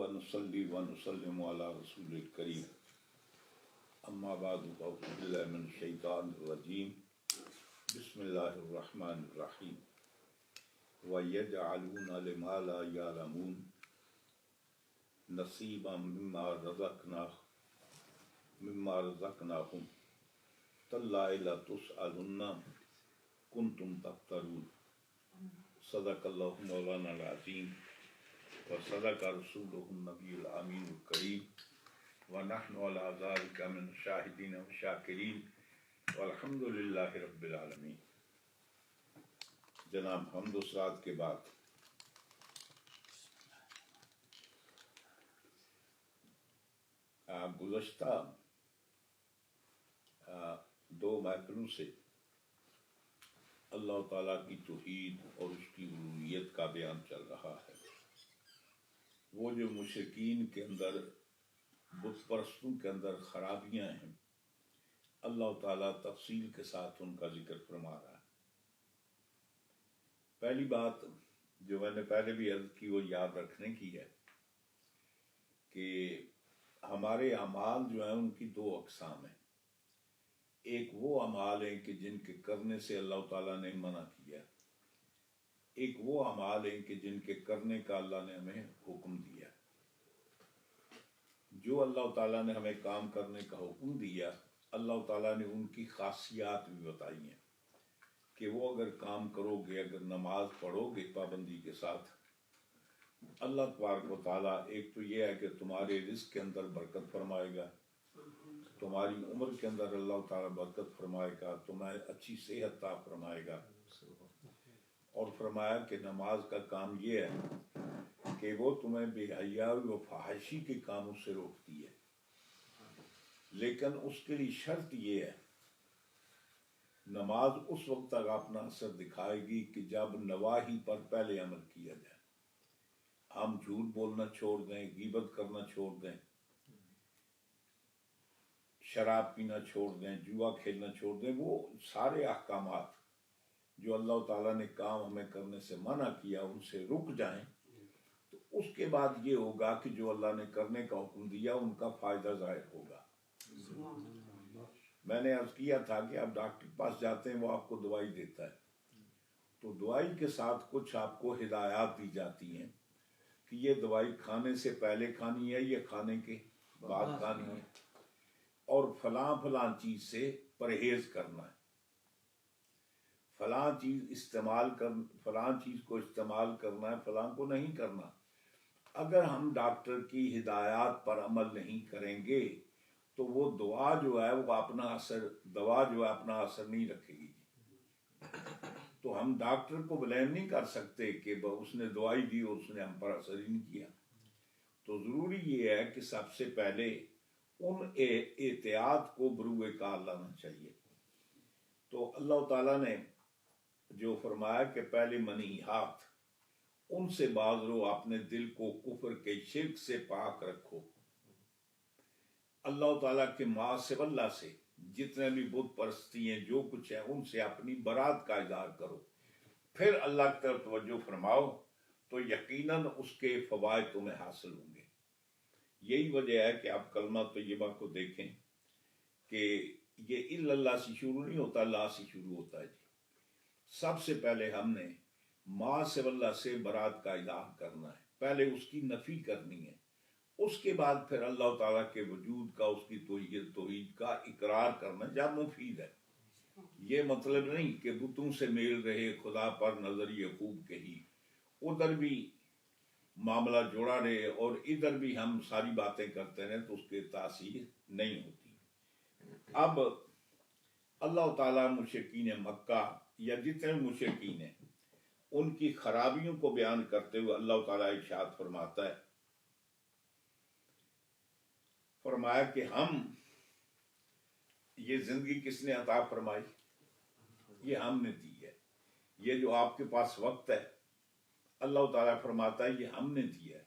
ونصلي ونسلم على رسول الكريم اما بعد فاعوذ بالله من الشيطان الرجيم بسم الله الرحمن الرحيم ويجعلون لما لا يعلمون نصيبا مما رزقناهم تالله لتسألن كنتم تفترون صدق الله مولانا العظيم وصدق رسوله النبي الأمين الكريم ونحن على ذلك من الشاهدين والشاكرين والحمد لله رب العالمين. جناب حمد و صلات کے بعد گزشتہ 2 محفلوں سے اللہ تعالیٰ کی توحید اور اس کی الوہیت کا بیان چل رہا ہے. وہ جو مشرکین کے اندر بت پرستوں کے اندر خرابیاں ہیں اللہ تعالیٰ تفصیل کے ساتھ ان کا ذکر فرما رہا ہے. پہلی بات جو میں نے پہلے بھی عرض کی وہ یاد رکھنے کی ہے کہ ہمارے اعمال جو ہیں ان کی 2 اقسام ہیں. ایک وہ اعمال ہیں کہ جن کے کرنے سے اللہ تعالیٰ نے منع کیا، ایک وہ اعمال ہیں کہ جن کے کرنے کا اللہ نے ہمیں حکم دیا. جو اللہ تعالیٰ نے ہمیں کام کرنے کا حکم دیا اللہ تعالیٰ نے ان کی خاصیات بھی بتائی ہیں کہ وہ اگر کام کرو گے، اگر نماز پڑھو گے پابندی کے ساتھ، اللہ تبارک و تعالیٰ ایک تو یہ ہے کہ تمہارے رزق کے اندر برکت فرمائے گا، تمہاری عمر کے اندر اللہ تعالیٰ برکت فرمائے گا، تمہیں اچھی صحت عطا فرمائے گا. اور فرمایا کہ نماز کا کام یہ ہے کہ وہ تمہیں بے حیائی و فحاشی کے کاموں سے روکتی ہے، لیکن اس کے لیے شرط یہ ہے نماز اس وقت تک اپنا اثر دکھائے گی کہ جب نواہی پر پہلے عمل کیا جائے. ہم جھوٹ بولنا چھوڑ دیں، غیبت کرنا چھوڑ دیں، شراب پینا چھوڑ دیں، جوا کھیلنا چھوڑ دیں، وہ سارے احکامات جو اللہ تعالیٰ نے کام ہمیں کرنے سے منع کیا ان سے رک جائیں تو اس کے بعد یہ ہوگا کہ جو اللہ نے کرنے کا حکم دیا ان کا فائدہ ظاہر ہوگا. میں نے عرض کیا تھا کہ آپ ڈاکٹر کے پاس جاتے ہیں وہ آپ کو دوائی دیتا ہے تو دوائی کے ساتھ کچھ آپ کو ہدایات دی جاتی ہیں کہ یہ دوائی کھانے سے پہلے کھانی ہے یا کھانے کے بعد کھانی ہے، اور فلاں چیز سے پرہیز کرنا ہے، فلاں چیز کو استعمال کرنا ہے، فلاں کو نہیں کرنا. اگر ہم ڈاکٹر کی ہدایات پر عمل نہیں کریں گے تو وہ دوا جو ہے اپنا اثر نہیں رکھے گی. تو ہم ڈاکٹر کو بلیم نہیں کر سکتے کہ اس نے دوائی دی اور اس نے ہم پر اثر ہی نہیں کیا. تو ضروری یہ ہے کہ سب سے پہلے ان احتیاط کو بروئے کار لانا چاہیے. تو اللہ تعالیٰ نے جو فرمایا کہ پہلے منہیات ان سے باز رہو، اپنے دل کو کفر کے شرک سے پاک رکھو. اللہ تعالیٰ کے ما سوا اللہ سے جتنے بھی بت پرستی ہیں جو کچھ ہے ان سے اپنی برات کا اظہار کرو، پھر اللہ کی طرف توجہ فرماؤ تو یقیناً اس کے فوائد تمہیں حاصل ہوں گے. یہی وجہ ہے کہ آپ کلمہ طیبہ کو دیکھیں کہ یہ الا اللہ سے شروع نہیں ہوتا، اللہ سے شروع ہوتا ہے. سب سے پہلے ہم نے ما سوا اللہ سے برات کا اظہار کرنا ہے، پہلے اس کی نفی کرنی ہے، اس کے بعد پھر اللہ تعالیٰ کے وجود کا، اس کی توحید کا اقرار کرنا جب مفید ہے. یہ مطلب نہیں کہ بتوں سے میل رہے خدا پر نظریہ خوب کہی، ادھر بھی معاملہ جوڑا رہے اور ادھر بھی ہم ساری باتیں کرتے رہے تو اس کے تاثیر نہیں ہوتی. اب اللہ تعالیٰ مشرکین مکہ یا جتنے مشرکین ہیں ان کی خرابیوں کو بیان کرتے ہوئے اللہ تعالیٰ ارشاد فرماتا ہے، فرمایا کہ ہم یہ زندگی کس نے عطا فرمائی؟ یہ ہم نے دی ہے. یہ جو آپ کے پاس وقت ہے اللہ تعالیٰ فرماتا ہے یہ ہم نے دیا ہے.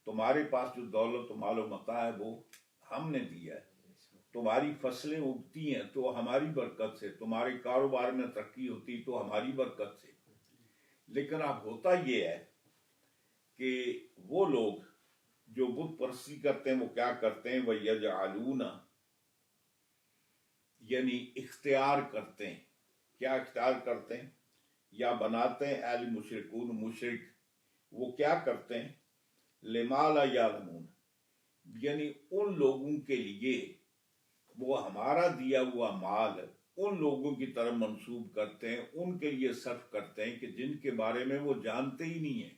تمہارے پاس جو دولت و مال و متاع ہے وہ ہم نے دیا ہے. تمہاری فصلیں اگتی ہیں تو ہماری برکت سے، تمہارے کاروبار میں ترقی ہوتی تو ہماری برکت سے. لیکن اب ہوتا یہ ہے کہ وہ لوگ جو پرستی کرتے ہیں وہ کیا کرتے ہیں، وہ یجعلون یعنی اختیار کرتے ہیں. کیا اختیار کرتے ہیں یا بناتے ہیں؟ اہل مشرکون مشرک وہ کیا کرتے ہیں، لما لا یعلمون یعنی ان لوگوں کے لیے وہ ہمارا دیا ہوا مال ان لوگوں کی طرف منسوب کرتے ہیں، ان کے لیے صرف کرتے ہیں کہ جن کے بارے میں وہ جانتے ہی نہیں ہیں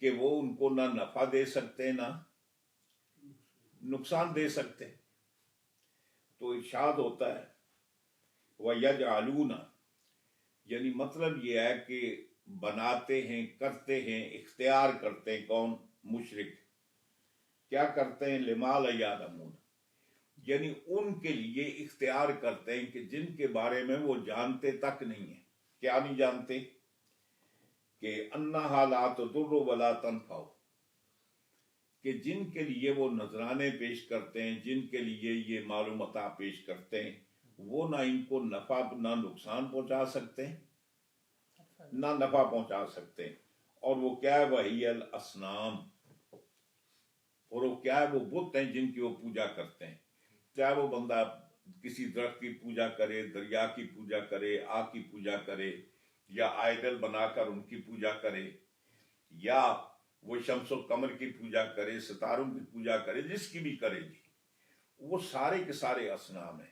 کہ وہ ان کو نہ نفع دے سکتے نہ نقصان دے سکتے. تو ارشاد ہوتا ہے وَيَجْعَلُونَ یعنی مطلب یہ ہے کہ بناتے ہیں، کرتے ہیں، اختیار کرتے ہیں. کون؟ مشرک. کیا کرتے ہیں؟ لما لا یعلمون یعنی ان کے لیے اختیار کرتے ہیں کہ جن کے بارے میں وہ جانتے تک نہیں ہیں. کیا نہیں جانتے؟ کہ انہا لا تضر ولا تنفع کہ جن کے لیے وہ نذرانے پیش کرتے ہیں، جن کے لیے یہ معلومات پیش کرتے ہیں، وہ نہ ان کو نفع نہ نقصان پہنچا سکتے ہیں نہ نفع پہنچا سکتے ہیں. اور وہ کیا ہے؟ وہی الاسنام اور وہ کیا ہے؟ وہ بت ہیں جن کی وہ پوجا کرتے ہیں. چاہے وہ بندہ کسی درخت کی پوجا کرے، دریا کی پوجا کرے، آگ کی پوجا کرے، یا آئیڈل بنا کر ان کی پوجا کرے، یا وہ شمس و قمر کی پوجا کرے، ستاروں کی پوجا کرے، جس کی بھی کرے جی، وہ سارے کے سارے اصنام ہیں.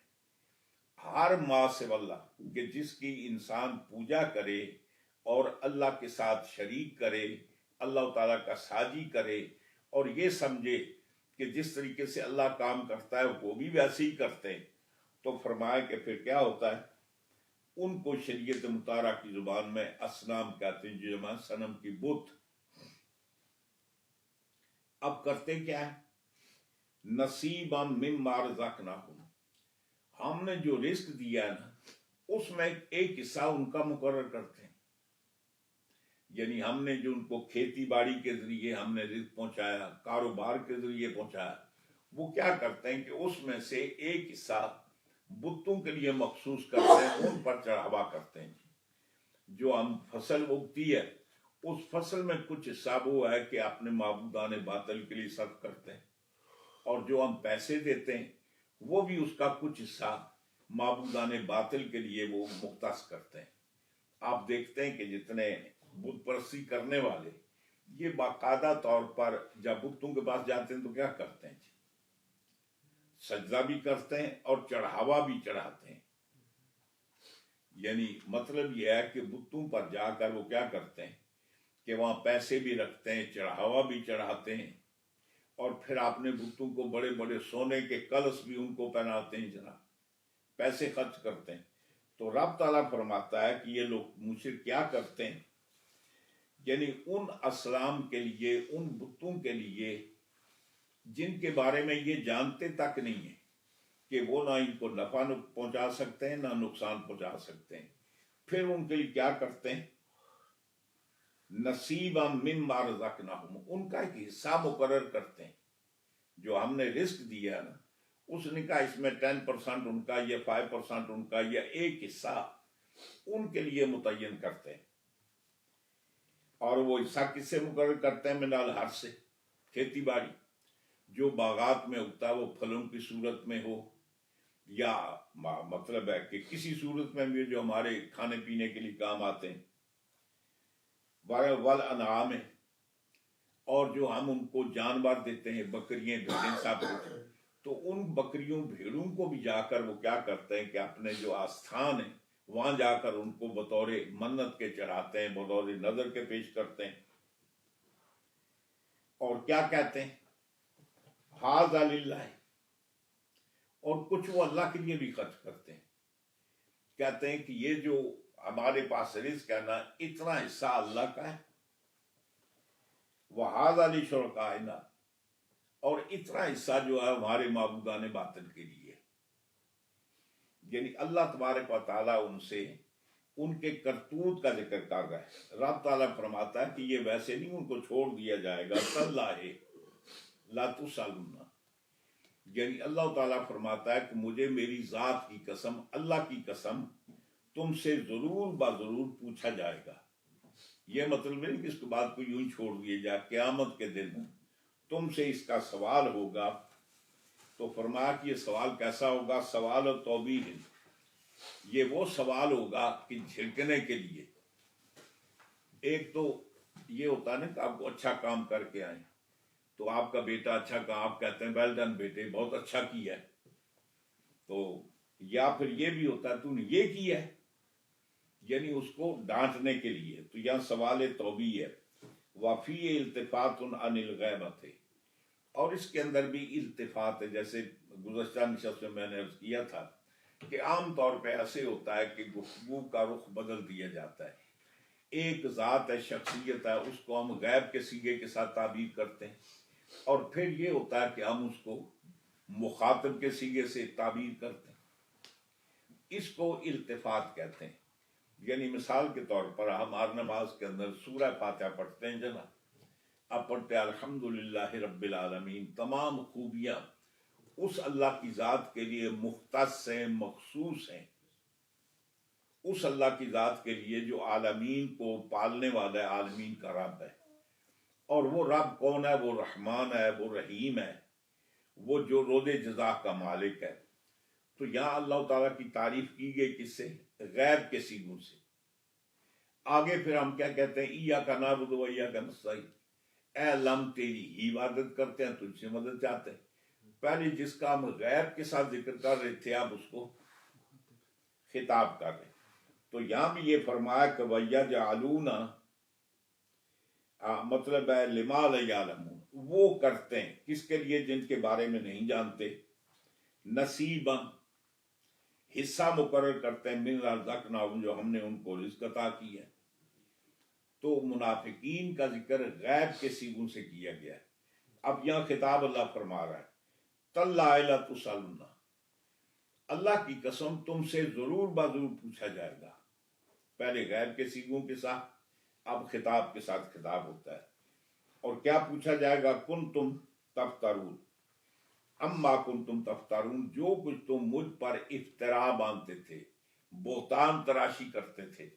ہر ما سے اللہ کہ جس کی انسان پوجا کرے اور اللہ کے ساتھ شریک کرے، اللہ تعالیٰ کا ساجی کرے اور یہ سمجھے کہ جس طریقے سے اللہ کام کرتا ہے وہ بھی ویسے ہی کرتے ہیں، تو فرمایا کہ پھر کیا ہوتا ہے؟ ان کو شریعت مطالعہ کی زبان میں اصنام کہتے ہیں، جو جمع صنم کی بت. اب کرتے کیا ہے؟ نصیبا مما رزقناہم ہم نے جو رزق دیا ہے نا اس میں ایک حصہ ان کا مقرر کرتے ہیں. یعنی ہم نے جو ان کو کھیتی باڑی کے ذریعے ہم نے رزق پہنچایا، کاروبار کے ذریعے پہنچایا، وہ کیا کرتے ہیں کہ اس میں سے ایک حصہ بتوں کے لیے مخصوص کرتے ہیں، ان پر چڑھاوا کرتے ہیں. جو ہم فصل اگتی ہے اس فصل میں کچھ حصہ وہ ہے کہ اپنے معبودان باطل کے لیے صرف کرتے ہیں، اور جو ہم پیسے دیتے ہیں وہ بھی اس کا کچھ حصہ معبودان باطل کے لیے وہ مختص کرتے ہیں. آپ دیکھتے ہیں کہ جتنے بت پرستی کرنے والے یہ باقاعدہ طور پر جب بتوں کے پاس جاتے ہیں تو کیا کرتے ہیں جی؟ سجدہ بھی کرتے ہیں اور چڑھاوا بھی چڑھاتے ہیں. یعنی مطلب یہ ہے کہ بتوں پر جا کر وہ کیا کرتے ہیں کہ وہاں پیسے بھی رکھتے ہیں، چڑھاوا بھی چڑھاتے ہیں، اور پھر اپنے بتوں کو بڑے بڑے سونے کے کلش بھی ان کو پہناتے ہیں، جناب پیسے خرچ کرتے ہیں. تو رب تعالیٰ فرماتا ہے کہ یہ لوگ مشرک کیا کرتے ہیں، یعنی ان اسلام کے لیے، ان بتوں کے لیے جن کے بارے میں یہ جانتے تک نہیں ہیں کہ وہ نہ ان کو نفع پہنچا سکتے ہیں نہ نقصان پہنچا سکتے ہیں، پھر ان کے لیے کیا کرتے ہیں؟ نصیبا مما رزقناہم ان کا ایک حصہ مقرر کرتے ہیں. جو ہم نے رزق دیا ہے نا اس نے کہا اس میں 10% ان کا یا 5% ان کا یا ایک حصہ ان کے لیے متعین کرتے ہیں. اور وہ حصہ کس سے مقرر کرتے ہیں؟ من الحرث سے، کھیتی باڑی جو باغات میں اگتا ہے، وہ پھلوں کی صورت میں ہو یا مطلب ہے کہ کسی صورت میں بھی جو ہمارے کھانے پینے کے لیے کام آتے ہیں، والانعام اور جو ہم ان کو جانور دیتے ہیں، بکریاں بھیڑیں سب کچھ، تو ان بکریوں بھیڑوں کو بھی جا کر وہ کیا کرتے ہیں کہ اپنے جو آستھان ہیں وہاں جا کر ان کو بطور منت کے چڑھاتے ہیں، بطور نظر کے پیش کرتے ہیں. اور کیا کہتے ہیں؟ ھذا للہ اور کچھ وہ اللہ کے لیے بھی خرچ کرتے ہیں. کہتے ہیں کہ یہ جو ہمارے پاس رزق ہے نا اتنا حصہ اللہ کا ہے، وَھَذَا لِشُرَكَائِنَا اور اتنا حصہ جو ہے ہمارے معبودان باطل کے لیے. یعنی اللہ تبارک و تعالیٰ ان سے ان کے کرتوت کا ذکر کر رہا ہے. رب تعالیٰ فرماتا ہے کہ یہ ویسے نہیں ان کو چھوڑ دیا جائے گا، تاللہ لا تسألون یعنی اللہ تعالیٰ فرماتا ہے کہ مجھے میری ذات کی قسم، اللہ کی قسم، تم سے ضرور ضرور پوچھا جائے گا. یہ مطلب نہیں کہ اس کے بعد کوئی یوں چھوڑ دیے جائے، قیامت کے دن تم سے اس کا سوال ہوگا. تو فرمایا کہ یہ سوال کیسا ہوگا؟ سوال و توبیح، یہ وہ سوال ہوگا کہ جھڑکنے کے لیے. ایک تو یہ ہوتا ہے نا کہ آپ کو اچھا کام کر کے آئیں تو آپ کا بیٹا اچھا کام، آپ کہتے ہیں ویل ڈن بیٹے، بہت اچھا کیا ہے. تو یا پھر یہ بھی ہوتا ہے تو نے یہ کیا ہے، یعنی اس کو ڈانٹنے کے لیے. تو یہاں سوال توبیح ہے. وفی التفات عن الغیبت، اور اس کے اندر بھی التفات ہے. جیسے گزشتہ نشست میں میں نے عرض کیا تھا کہ عام طور پہ ایسے ہوتا ہے کہ گفتگو کا رخ بدل دیا جاتا ہے. ایک ذات ہے، شخصیت ہے، اس کو ہم غیب کے صیغے کے ساتھ تعبیر کرتے ہیں، اور پھر یہ ہوتا ہے کہ ہم اس کو مخاطب کے صیغے سے تعبیر کرتے ہیں. اس کو التفات کہتے ہیں. یعنی مثال کے طور پر ہمارے نماز کے اندر سورہ فاتحہ پڑھتے ہیں جناب، اب پڑھتے ہیں الحمدللہ رب العالمین. تمام خوبیاں اس اللہ کی ذات کے لیے مختص ہیں، مخصوص ہیں. اس اللہ کی ذات کے لیے جو عالمین کو پالنے والا ہے، عالمین کا رب ہے. اور وہ رب کون ہے؟ وہ رحمان ہے، وہ رحیم ہے، وہ جو روز جزا کا مالک ہے. تو یہاں اللہ تعالیٰ کی تعریف کی گئی کس سے؟ غیب کے صیغوں سے. آگے پھر ہم کیا کہتے ہیں؟ ایاک نعبد و ایاک نستعین، اے اللہ ہم تیری ہی عبادت کرتے ہیں، تجھ سے مدد چاہتے ہیں. پہلے جس کا ہم غیب کے ساتھ ذکر کر رہے تھے، اب اس کو خطاب کر رہے. تو یہاں بھی یہ فرمایا کہ وَيَجْعَلُونَ، مطلب ہے لما لا یعلمون، وہ کرتے ہیں کس کے لیے؟ جن کے بارے میں نہیں جانتے. نصیبا، حصہ مقرر کرتے ہیں، من رزقناہم، جو ہم نے ان کو رزق عطا کی ہے. تو منافقین کا ذکر غیب کے صیغوں سے کیا گیا ہے. اب یہاں خطاب اللہ فرما رہا ہے تاللہ لتسألن، اللہ کی قسم تم سے ضرور بضرور پوچھا جائے گا. پہلے غیب کے صیغوں کے ساتھ، اب خطاب کے ساتھ خطاب ہوتا ہے. اور کیا پوچھا جائے گا؟ کنتم تفترون، اما کنتم تفترون، جو کچھ تم مجھ پر افترا باندھتے تھے، بہتان تراشی کرتے تھے.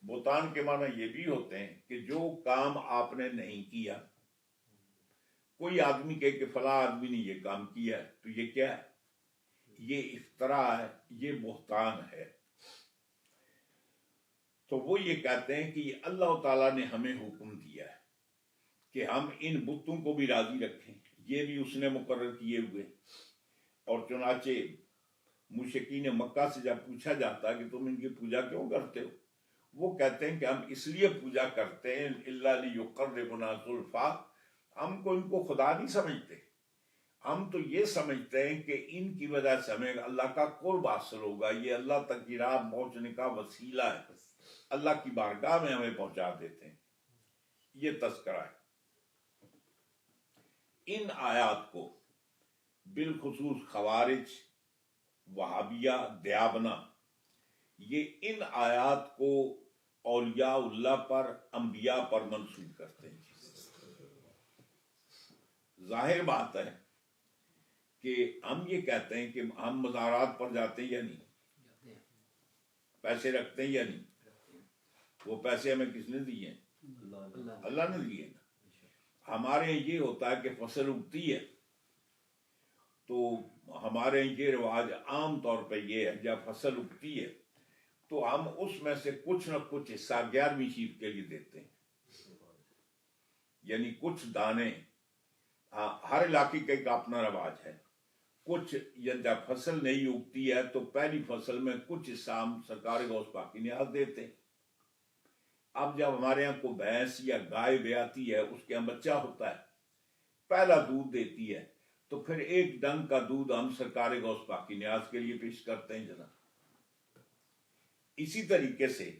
بہتان کے معنی یہ بھی ہوتے ہیں کہ جو کام آپ نے نہیں کیا. کوئی آدمی کہے کہ فلاں آدمی نے یہ کام کیا ہے، تو یہ کیا ہے؟ یہ افترا ہے، یہ بہتان ہے. تو وہ یہ کہتے ہیں کہ یہ اللہ تعالیٰ نے ہمیں حکم دیا ہے کہ ہم ان بتوں کو بھی راضی رکھیں، یہ بھی اس نے مقرر کیے ہوئے. اور چنانچہ مشرکین مکہ سے جب پوچھا جاتا ہے کہ تم ان کی پوجا کیوں کرتے ہو، وہ کہتے ہیں کہ ہم اس لیے پوجا کرتے ہیں الا لیقربنا زلفیٰ، ہم کو ان کو خدا نہیں سمجھتے، ہم تو یہ سمجھتے ہیں کہ ان کی وجہ سے ہمیں اللہ کا قرب حاصل ہوگا، یہ اللہ تک کی راہ پہنچنے کا وسیلہ ہے، اللہ کی بارگاہ میں ہمیں پہنچا دیتے ہیں. یہ تذکرہ ہے. ان آیات کو بالخصوص خوارج، وہابیہ، دیابنا، یہ ان آیات کو اولیاء اللہ پر، انبیاء پر منسوب کرتے ہیں. ظاہر بات ہے کہ ہم یہ کہتے ہیں کہ ہم مزارات پر جاتے ہیں یا نہیں، پیسے رکھتے ہیں یا نہیں. وہ پیسے ہمیں کس نے دیے ہیں؟ اللہ نے دیے نا. ہمارے یہ ہوتا ہے کہ فصل اگتی ہے تو ہمارے یہ رواج عام طور پہ یہ ہے، جب فصل اگتی ہے تو ہم اس میں سے کچھ نہ کچھ حصہ 11ویں شیف کے لیے دیتے ہیں. یعنی کچھ دانے، ہر علاقے کا ایک اپنا رواج ہے. کچھ جب فصل نہیں اگتی ہے تو پہلی فصل میں کچھ حصہ ہم سرکار غوث پاک کی نیاز دیتے ہیں. اب جب ہمارے یہاں کو بھینس یا گائے بیاتی ہے، اس کے یہاں بچہ ہوتا ہے، پہلا دودھ دیتی ہے، تو پھر ایک ڈنگ کا دودھ ہم سرکار غوث پاک کی نیاز کے لیے پیش کرتے ہیں جناب. اسی طریقے سے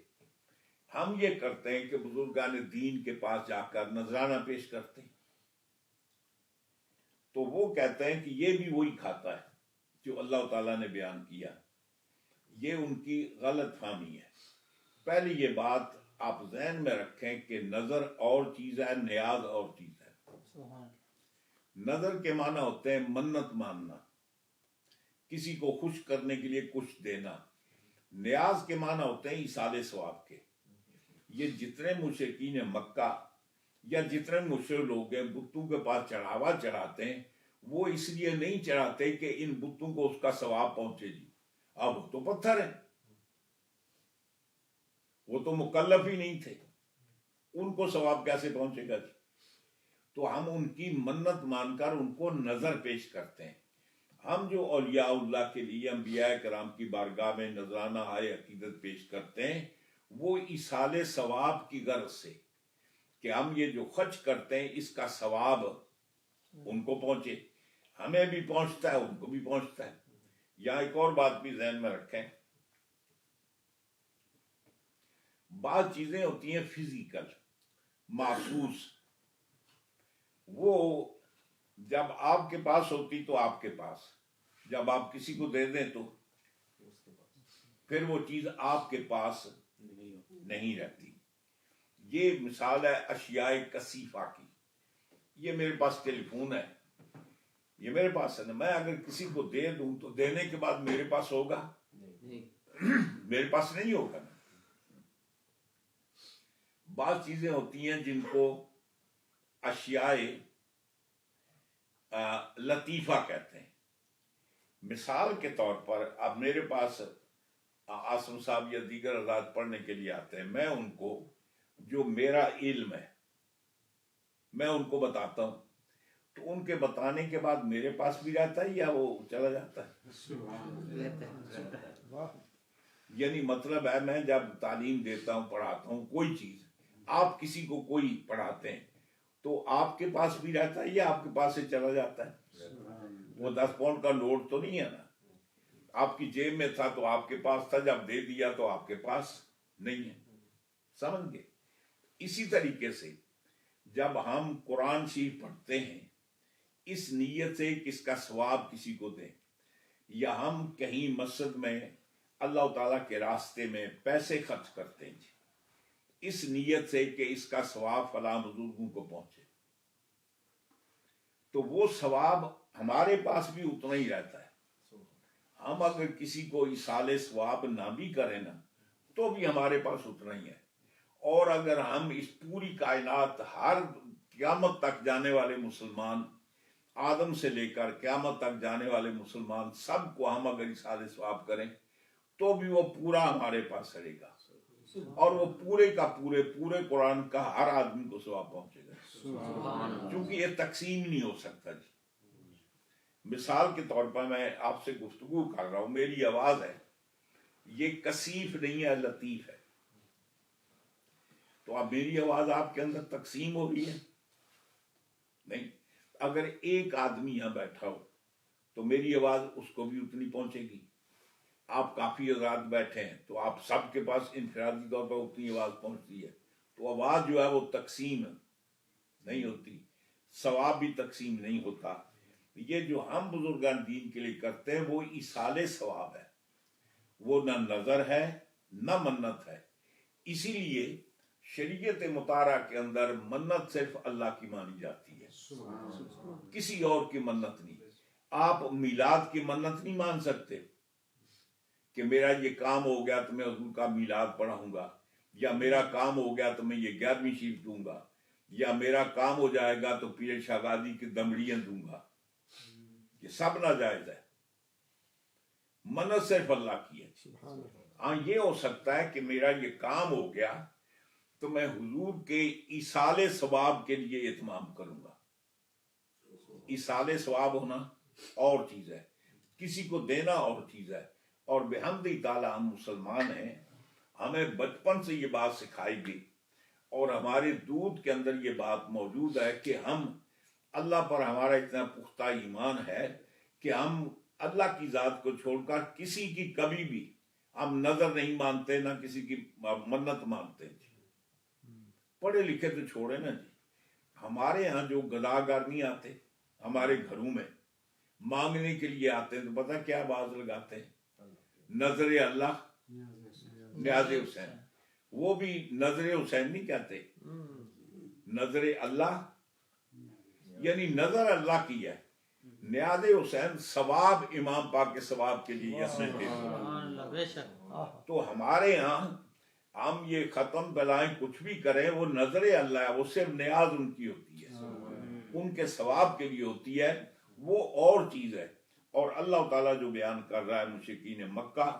ہم یہ کرتے ہیں کہ بزرگان دین کے پاس جا کر نذرانہ پیش کرتے ہیں. تو وہ کہتے ہیں کہ یہ بھی وہی کھاتا ہے جو اللہ تعالیٰ نے بیان کیا. یہ ان کی غلط فہمی ہے. پہلی یہ بات آپ ذہن میں رکھیں کہ نظر اور چیز ہے، نیاز اور چیز ہے. نظر کے معنی ہوتے ہیں منت ماننا، کسی کو خوش کرنے کے لیے کچھ دینا. نیاز کے معنی ہوتے ہیں ایصال ثواب کے. یہ جتنے مشرکین مکہ یا جتنے مشرک لوگ ہیں بتوں کے پاس چڑھاوا چڑھاتے ہیں، وہ اس لیے نہیں چڑھاتے کہ ان بتوں کو اس کا ثواب پہنچے جی، اب وہ تو پتھر ہیں، وہ تو مکلف ہی نہیں تھے، ان کو ثواب کیسے پہنچے گا جی؟ تو ہم ان کی منت مان کر ان کو نظر پیش کرتے ہیں۔ ہم جو اولیاء اللہ کے لیے انبیاء کرام کی بارگاہ میں نذرانہ ہائے عقیدت پیش کرتے ہیں، وہ ایصال ثواب کی غرض سے کہ ہم یہ جو خرچ کرتے ہیں اس کا ثواب ان کو پہنچے، ہمیں بھی پہنچتا ہے ان کو بھی پہنچتا ہے۔ یہاں ایک اور بات بھی ذہن میں رکھیں، بعض چیزیں ہوتی ہیں فزیکل، محسوس، وہ جب آپ کے پاس ہوتی تو آپ کے پاس، جب آپ کسی کو دے دیں تو پھر وہ چیز آپ کے پاس نہیں رہتی۔ یہ مثال ہے اشیاء کثیفہ کی۔ یہ میرے پاس ٹیلی فون ہے، یہ میرے پاس ہے نا، میں اگر کسی کو دے دوں تو دینے کے بعد میرے پاس ہوگا؟ میرے پاس نہیں ہوگا نا۔ بعض چیزیں ہوتی ہیں جن کو اشیاء لطیفہ کہتے ہیں۔ مثال کے طور پر اب میرے پاس عاصم صاحب یا دیگر حضرات پڑھنے کے لیے آتے ہیں، میں ان کو جو میرا علم ہے میں ان کو بتاتا ہوں، تو ان کے بتانے کے بعد میرے پاس بھی رہتا ہے یا وہ چلا جاتا ہے؟ یعنی مطلب ہے میں جب تعلیم دیتا ہوں، پڑھاتا ہوں کوئی چیز، آپ کسی کو کوئی پڑھاتے ہیں تو آپ کے پاس بھی رہتا ہے یا آپ کے پاس سے چلا جاتا ہے؟ وہ 10 پاؤنڈ کا نوٹ تو نہیں ہے نا، آپ کی جیب میں تھا تو آپ کے پاس تھا، جب دے دیا تو آپ کے پاس نہیں ہے، سمجھ گئے؟ اسی طریقے سے جب ہم قرآن شریف پڑھتے ہیں اس نیت سے کہ اس کا ثواب کسی کو دیں، یا ہم کہیں مسجد میں اللہ تعالیٰ کے راستے میں پیسے خرچ کرتے ہیں اس نیت سے کہ اس کا ثواب فلاں بزرگوں کو پہنچے، تو وہ ثواب ہمارے پاس بھی اتنا ہی رہتا ہے۔ ہم اگر کسی کو ایصال ثواب نہ بھی کریں نا تو بھی ہمارے پاس اتنا ہی ہے، اور اگر ہم اس پوری کائنات ہر قیامت تک جانے والے مسلمان، آدم سے لے کر قیامت تک جانے والے مسلمان سب کو ہم اگر ایصال ثواب کریں تو بھی وہ پورا ہمارے پاس رہے گا، اور وہ پورے کا پورے قرآن کا ہر آدمی کو ثواب پہنچے گا، کیونکہ یہ تقسیم نہیں ہو سکتا جی۔ مثال کے طور پر میں آپ سے گفتگو کر رہا ہوں، میری آواز ہے، یہ کثیف نہیں ہے، لطیف ہے، تو اب میری آواز آپ کے اندر تقسیم ہو رہی ہے نہیں۔ اگر ایک آدمی یہاں بیٹھا ہو تو میری آواز اس کو بھی اتنی پہنچے گی، آپ کافی حضرات بیٹھے ہیں تو آپ سب کے پاس انفرادی طور پر اتنی آواز پہنچتی ہے، تو آواز جو ہے وہ تقسیم نہیں ہوتی، ثواب بھی تقسیم نہیں ہوتا۔ یہ جو ہم بزرگان دین کے لیے کرتے ہیں وہ ایصال ثواب ہے، وہ نہ نظر ہے نہ منت ہے۔ اسی لیے شریعت مطالعہ کے اندر منت صرف اللہ کی مانی جاتی ہے، کسی اور کی منت نہیں۔ آپ میلاد کی منت نہیں مان سکتے کہ میرا یہ کام ہو گیا تو میں حضور کا میلاد پڑھاؤں گا، یا میرا کام ہو گیا تو میں یہ 11ویں شریف دوں گا، یا میرا کام ہو جائے گا تو پیر شاہزادی کی دمڑیاں دوں گا۔ یہ سب ناجائز ہے، منت صرف اللہ کی ہے۔ ہاں یہ ہو سکتا ہے کہ میرا یہ کام ہو گیا تو میں حضور کے ایصال ثواب کے لیے اہتمام کروں گا۔ ایصال ثواب ہونا اور چیز ہے، کسی کو دینا اور چیز ہے، اور بحمد تعالی ہم مسلمان ہیں، ہمیں بچپن سے یہ بات سکھائی گئی اور ہمارے دودھ کے اندر یہ بات موجود ہے کہ ہم اللہ پر ہمارا اتنا پختہ ایمان ہے کہ ہم اللہ کی ذات کو چھوڑ کر کسی کی کبھی بھی ہم نظر نہیں مانتے، نہ کسی کی منت مانتے جی۔ پڑھے لکھے تو چھوڑے نا جی، ہمارے ہاں جو گداگر نہیں آتے ہمارے گھروں میں مانگنے کے لیے آتے ہیں تو پتہ کیا باز لگاتے ہیں؟ نظر اللہ نیاز حسین، وہ بھی نظر حسین نہیں کہتے، نظر اللہ، یعنی نظر اللہ کی ہے، نیاز حسین ثواب امام پاک کے ثواب کے لیے اپنے دیتے۔ تو ہمارے ہاں ہم یہ ختم بلائیں کچھ بھی کریں، وہ نظر اللہ ہے، وہ صرف نیاز ان کی ہوتی ہے، ان کے ثواب کے لیے ہوتی ہے، وہ اور چیز ہے۔ اور اللہ تعالیٰ جو بیان کر رہا ہے مشرکین مکہ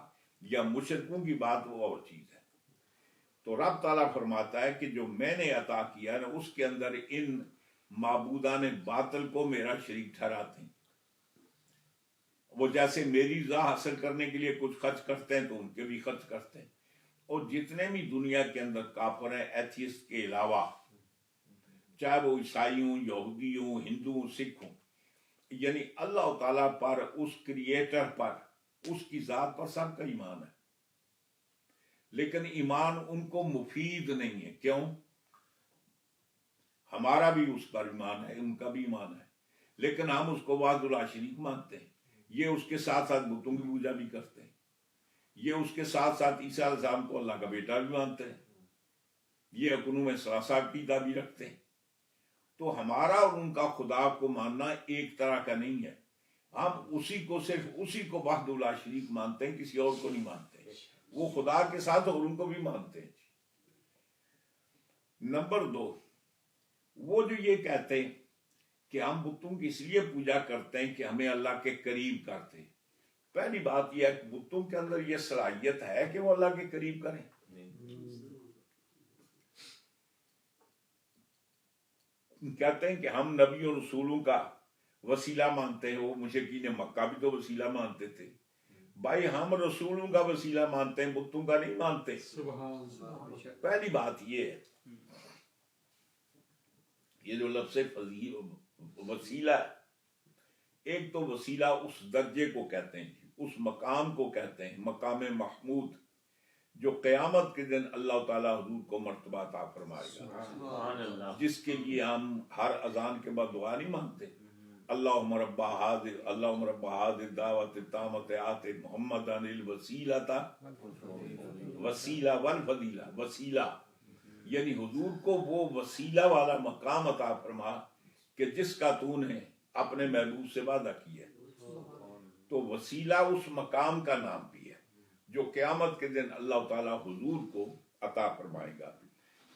یا مشرکوں کی بات، وہ اور چیز ہے۔ تو رب تعالیٰ فرماتا ہے کہ جو میں نے عطا کیا نا، اس کے اندر ان معبودان باطل کو میرا شریک ٹھہراتے ہیں۔ وہ جیسے میری رضا حاصل کرنے کے لیے کچھ خرچ کرتے ہیں تو ان کے بھی خرچ کرتے ہیں۔ اور جتنے بھی دنیا کے اندر کافر ہیں ایتھیسٹ کے علاوہ، چاہے وہ عیسائی ہوں، یہودی ہوں، ہندو ہوں، سکھ ہوں، یعنی اللہ تعالیٰ پر، اس کریٹر پر، اس کی ذات پر سب کا ایمان ہے، لیکن ایمان ان کو مفید نہیں ہے۔ کیوں؟ ہمارا بھی اس پر ایمان ہے، ان کا بھی ایمان ہے، لیکن ہم اس کو وحدہ لا شریک مانتے ہیں۔ یہ اس کے ساتھ ساتھ بتوں کی پوجا بھی کرتے ہیں، یہ اس کے ساتھ ساتھ عیسیٰ علیہ السلام کو اللہ کا بیٹا بھی مانتے ہیں، یہ اقنوم ثلاثہ عقیدہ بھی رکھتے ہیں۔ تو ہمارا اور ان کا خدا کو ماننا ایک طرح کا نہیں ہے، ہم اسی کو، صرف اسی کو وحدہ لا شریک مانتے ہیں، کسی اور کو نہیں مانتے۔ وہ خدا کے ساتھ اور ان کو بھی مانتے ہیں۔ نمبر 2، وہ جو یہ کہتے ہیں کہ ہم بتوں کی اس لیے پوجا کرتے ہیں کہ ہمیں اللہ کے قریب کرتے ہیں۔ پہلی بات یہ ہے کہ بتوں کے اندر یہ صلاحیت ہے کہ وہ اللہ کے قریب کریں؟ کہتے ہیں کہ ہم نبی اور رسولوں کا وسیلہ مانتے ہیں، وہ مشرکین مکہ بھی تو وسیلہ مانتے تھے۔ بھائی ہم رسولوں کا وسیلہ مانتے ہیں، بتوں کا نہیں مانتے۔ پہلی بات یہ ہے، یہ جو لفظ وسیلہ ہے، ایک تو وسیلہ اس درجے کو کہتے ہیں، اس مقام کو کہتے ہیں، مقام محمود، جو قیامت کے دن اللہ تعالیٰ حضور کو مرتبہ عطا فرمائے گا، جس کے لیے ہم ہر اذان کے بعد دعا نہیں مانگتے، اللہم رب هذه الدعوۃ التامۃ آت محمدا الوسیلۃ وسیلہ والفضیلہ، وسیلہ یعنی حضور کو وہ وسیلہ والا مقام عطا فرما کہ جس کا تو نے اپنے محبوب سے وعدہ کیا۔ تو وسیلہ اس مقام کا نام بھی ہے جو قیامت کے دن اللہ تعالیٰ حضور کو عطا فرمائے گا۔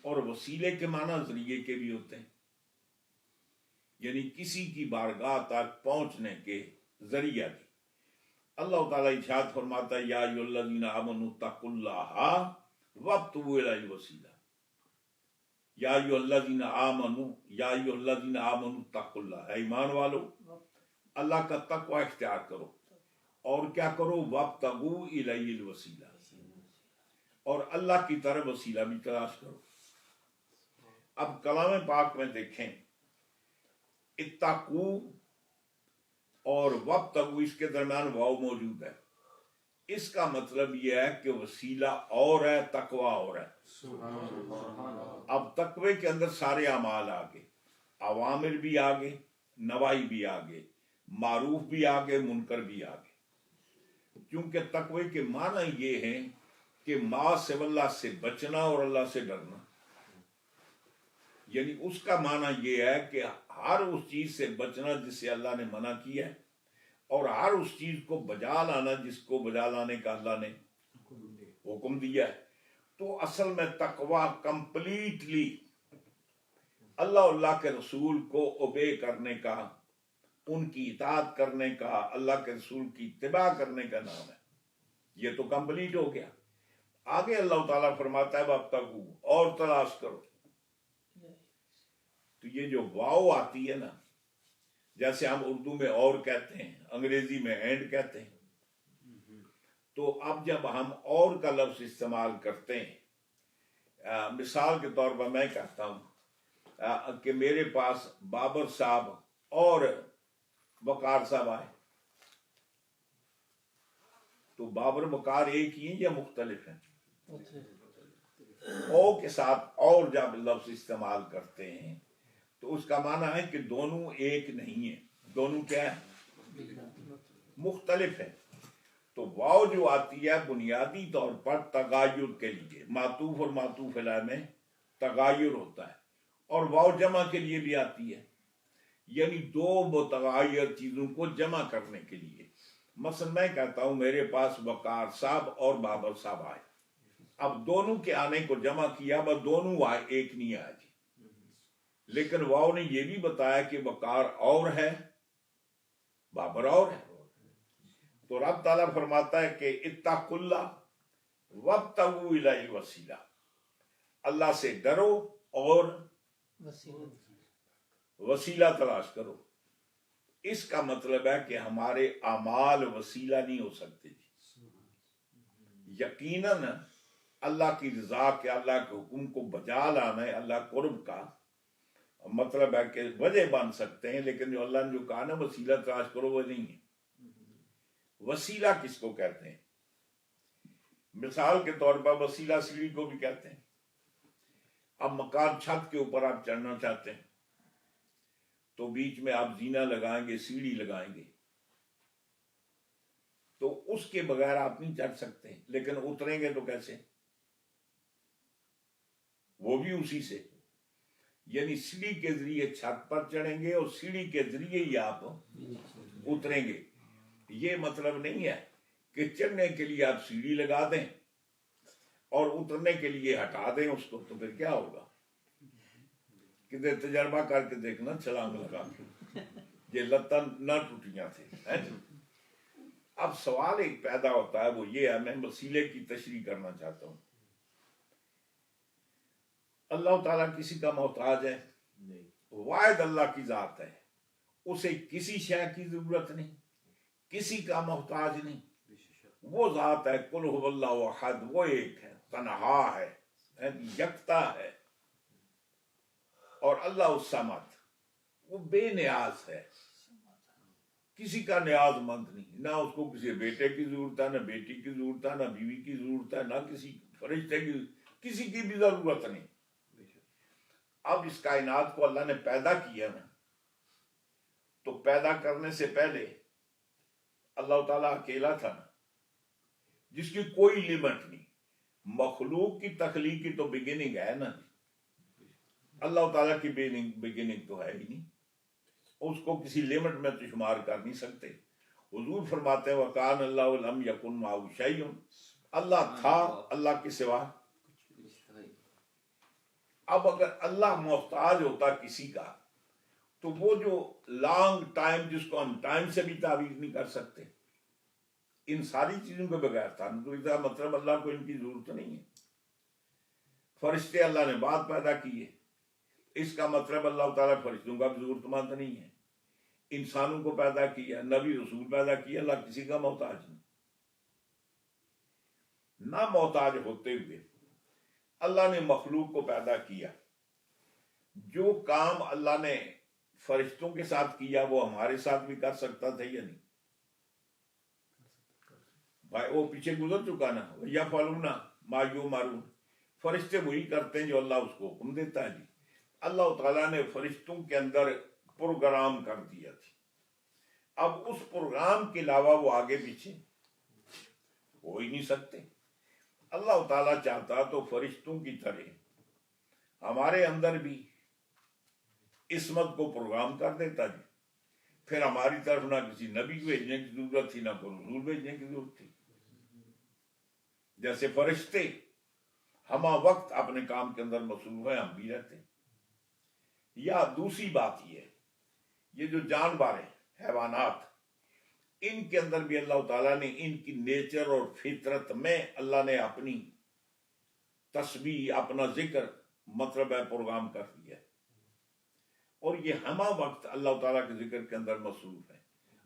اور وسیلے کے معنی ذریعے کے بھی ہوتے ہیں، یعنی کسی کی بارگاہ تک پہنچنے کے ذریعہ بھی۔ اللہ تعالیٰ ارشاد فرماتا ہے یا ایھا الذین آمنوا اتقوا اللہ وابتغوا الیہ الوسیلہ، یا ایھا الذین آمنوا، یا ایھا الذین آمنوا اتقوا اللہ، اے ایمان والو اللہ کا تقوی اختیار کرو، اور کیا کرو؟ وابتغوا الیہ الوسیلہ، اور اللہ کی طرف وسیلہ بھی تلاش کرو۔ اب کلام پاک میں دیکھیں، اتقوا اور وابتغوا، اس کے درمیان واو موجود ہے، اس کا مطلب یہ ہے کہ وسیلہ اور ہے، تقوی اور ہے۔ اب تقوی کے اندر سارے اعمال آگے، اوامر بھی آگے، نواہی بھی آگے، معروف بھی آگے، منکر بھی آگے، کیونکہ تقوی کے معنی یہ ہیں کہ ما سوی اللہ سے بچنا اور اللہ سے ڈرنا۔ یعنی اس کا معنی یہ ہے کہ ہر اس چیز سے بچنا جس سے اللہ نے منع کیا ہے، اور ہر اس چیز کو بجا لانا جس کو بجا لانے کا اللہ نے حکم دیا ہے۔ تو اصل میں تقوی کمپلیٹلی اللہ کے رسول کو اوبے کرنے کا، ان کی اطاعت کرنے کا، اللہ کے رسول کی اتباع کرنے کا نام ہے۔ یہ تو کمپلیٹ ہو گیا۔ آگے اللہ تعالیٰ فرماتا ہے وابتغوا، اور تلاش کرو۔ تو یہ جو واو آتی ہے نا، جیسے ہم اردو میں اور کہتے ہیں، انگریزی میں اینڈ کہتے ہیں، تو اب جب ہم اور کا لفظ استعمال کرتے ہیں، مثال کے طور پر میں کہتا ہوں کہ میرے پاس بابر صاحب اور وقار صاحب آئے، تو بابر وقار ایک ہی ہیں یا مختلف ہیں؟ او کے ساتھ اور جب لفظ استعمال کرتے ہیں تو اس کا معنی ہے کہ دونوں ایک نہیں ہیں، دونوں کیا ہیں؟ مختلف ہیں۔ تو واو جو آتی ہے بنیادی طور پر تغایر کے لیے، معطوف اور معطوف علیہ میں تغایر ہوتا ہے، اور واو جمع کے لیے بھی آتی ہے، یعنی دو متغیر چیزوں کو جمع کرنے کے لیے۔ مثلا میں کہتا ہوں میرے پاس وقار صاحب اور بابر صاحب آئے، اب دونوں کے آنے کو جمع کیا، بس دونوں ایک نہیں آئے جی، لیکن واؤ نے یہ بھی بتایا کہ وقار اور ہے، بابر اور ہے۔ تو رب تعالیٰ فرماتا ہے کہ اتقوا اللہ وابتغوا الیہ الوسیلہ، اللہ سے ڈرو اور وسیلہ تلاش کرو۔ اس کا مطلب ہے کہ ہمارے اعمال وسیلہ نہیں ہو سکتے جی، یقیناً اللہ کی رضا کے، اللہ کے حکم کو بجا لانا ہے، اللہ قرب کا مطلب ہے کہ وجہ بن سکتے ہیں، لیکن جو اللہ نے جو کہا نا وسیلہ تلاش کرو وہ نہیں ہے۔ وسیلہ کس کو کہتے ہیں؟ مثال کے طور پر وسیلہ سیڑھی کو بھی کہتے ہیں۔ اب مکان چھت کے اوپر آپ چڑھنا چاہتے ہیں تو بیچ میں آپ زینہ لگائیں گے، سیڑھی لگائیں گے، تو اس کے بغیر آپ نہیں چڑھ سکتے، لیکن اتریں گے تو کیسے؟ وہ بھی اسی سے، یعنی سیڑھی کے ذریعے چھت پر چڑھیں گے اور سیڑھی کے ذریعے ہی آپ اتریں گے۔ یہ مطلب نہیں ہے کہ چڑھنے کے لیے آپ سیڑھی لگا دیں اور اترنے کے لیے ہٹا دیں اس کو، تو پھر کیا ہوگا؟ کدھر تجربہ کر کے دیکھنا چھلانگ لگا کے، یہ لتاں نہ ٹوٹیاں تھے۔ اب سوال ایک پیدا ہوتا ہے، وہ یہ ہے، میں وسیلے کی تشریح کرنا چاہتا ہوں۔ اللہ تعالیٰ کسی کا محتاج ہے؟ واحد اللہ کی ذات ہے، اسے کسی شے کی ضرورت نہیں، کسی کا محتاج نہیں۔ وہ ذات ہے قل هو اللہ احد، وہ ایک ہے، تنہا ہے، یکتا ہے۔ اور اللہ الصمد، وہ بے نیاز ہے، کسی کا نیاز مند نہیں، نہ اس کو کسی بیٹے کی ضرورت ہے، نہ بیٹی کی ضرورت ہے، نہ بیوی کی ضرورت ہے، نہ کسی فرشتے کی، کسی کی بھی ضرورت نہیں۔ اب اس کائنات کو اللہ نے پیدا کیا نا، تو پیدا کرنے سے پہلے اللہ تعالیٰ اکیلا تھا نا، جس کی کوئی لمٹ نہیں۔ مخلوق کی تخلیق کی تو بگننگ ہے نا، اللہ تعالیٰ کی بگننگ تو ہے ہی نہیں، اس کو کسی لمٹ میں تو شمار کر نہیں سکتے۔ حضور فرماتے ہیں وَقَانَ اللَّهُ لَمْ يَكُنْ مَعَهُ شَيْءٌ، اللہ تھا، اللہ کے سوا۔ اب اگر اللہ محتاج ہوتا کسی کا، تو وہ جو لانگ ٹائم، جس کو ہم ٹائم سے بھی تعبیر نہیں کر سکتے، ان ساری چیزوں کے بغیر تھا، تو اس کا مطلب اللہ کو ان کی ضرورت نہیں ہے۔ فرشتے اللہ نے بعد پیدا کیے، اس کا مطلب اللہ تعالیٰ فرشتوں کا بھی ضرورت مند نہیں ہے۔ انسانوں کو پیدا کیا، نبی رسول پیدا کیا، اللہ کسی کا محتاج نہیں۔ نہ محتاج ہوتے ہوئے اللہ نے مخلوق کو پیدا کیا۔ جو کام اللہ نے فرشتوں کے ساتھ کیا وہ ہمارے ساتھ بھی کر سکتا تھا یا نہیں؟ بھائی وہ پیچھے گزر چکا نا، یا فالونا ما یؤمرون، فرشتے وہی کرتے ہیں جو اللہ اس کو حکم دیتا ہے جی۔ اللہ تعالیٰ نے فرشتوں کے اندر پروگرام کر دیا تھی، اب اس پروگرام کے علاوہ وہ آگے پیچھے ہو ہی نہیں سکتے۔ اللہ تعالیٰ چاہتا تو فرشتوں کی طرح ہمارے اندر بھی عصمت کو پروگرام کر دیتا جی، پھر ہماری طرف نہ کسی نبی بھیجنے کی ضرورت تھی، نہ کوئی رسول بھیجنے کی ضرورت تھی۔ جیسے فرشتے ہما وقت اپنے کام کے اندر مصروف ہیں، ہم بھی رہتے ہیں۔ یا دوسری بات یہ جو جانور ہیں، حیوانات، ان کے اندر بھی اللہ تعالیٰ نے ان کی نیچر اور فطرت میں اللہ نے اپنی تسبیح، اپنا ذکر مطلب ہے پروگرام کر دیا ہے، اور یہ ہمہ وقت اللہ تعالیٰ کے ذکر کے اندر مصروف ہے۔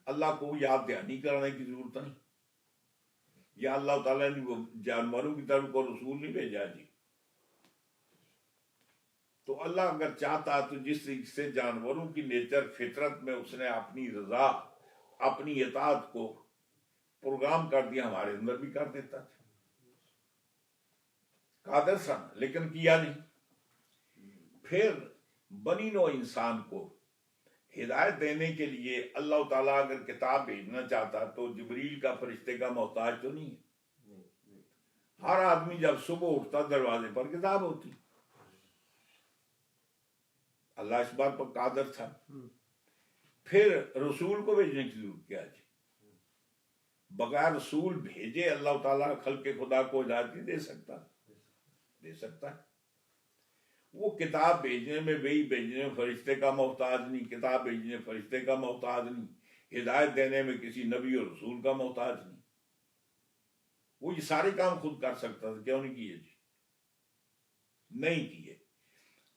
اللہ کو یاد دہانی کرانے کی ضرورت نہیں، یا اللہ تعالیٰ نے وہ جانوروں کی طرف کو رسول نہیں بھیجا جی۔ تو اللہ اگر چاہتا تو جس سے جانوروں کی نیچر فطرت میں اس نے اپنی رضا، اپنی اطاعت کو پروگرام کر دیا، ہمارے اندر بھی کر دیتا تھا، قادر سا، لیکن کیا نہیں۔ پھر بنی نوع انسان کو ہدایت دینے کے لیے اللہ تعالیٰ اگر کتاب بھیجنا چاہتا تو جبریل کا فرشتے کا محتاج تو نہیں ہے۔ ہر آدمی جب صبح اٹھتا دروازے پر کتاب ہوتی، اللہ اس بات پر قادر تھا۔ پھر رسول کو بھیجنے کی ضرورت کیا جی؟ بغیر رسول بھیجے اللہ تعالیٰ خلق خدا کو ہدایت نہیں دے سکتا۔ دے سکتا ہے. وہ کتاب بھیجنے میں وہی بھیجنے میں فرشتے کا محتاج نہیں، کتاب بھیجنے میں فرشتے کا محتاج نہیں، ہدایت دینے میں کسی نبی اور رسول کا محتاج نہیں. وہ یہ سارے کام خود کر سکتا تھا، کیوں نہیں کیے جی؟ نہیں کیے.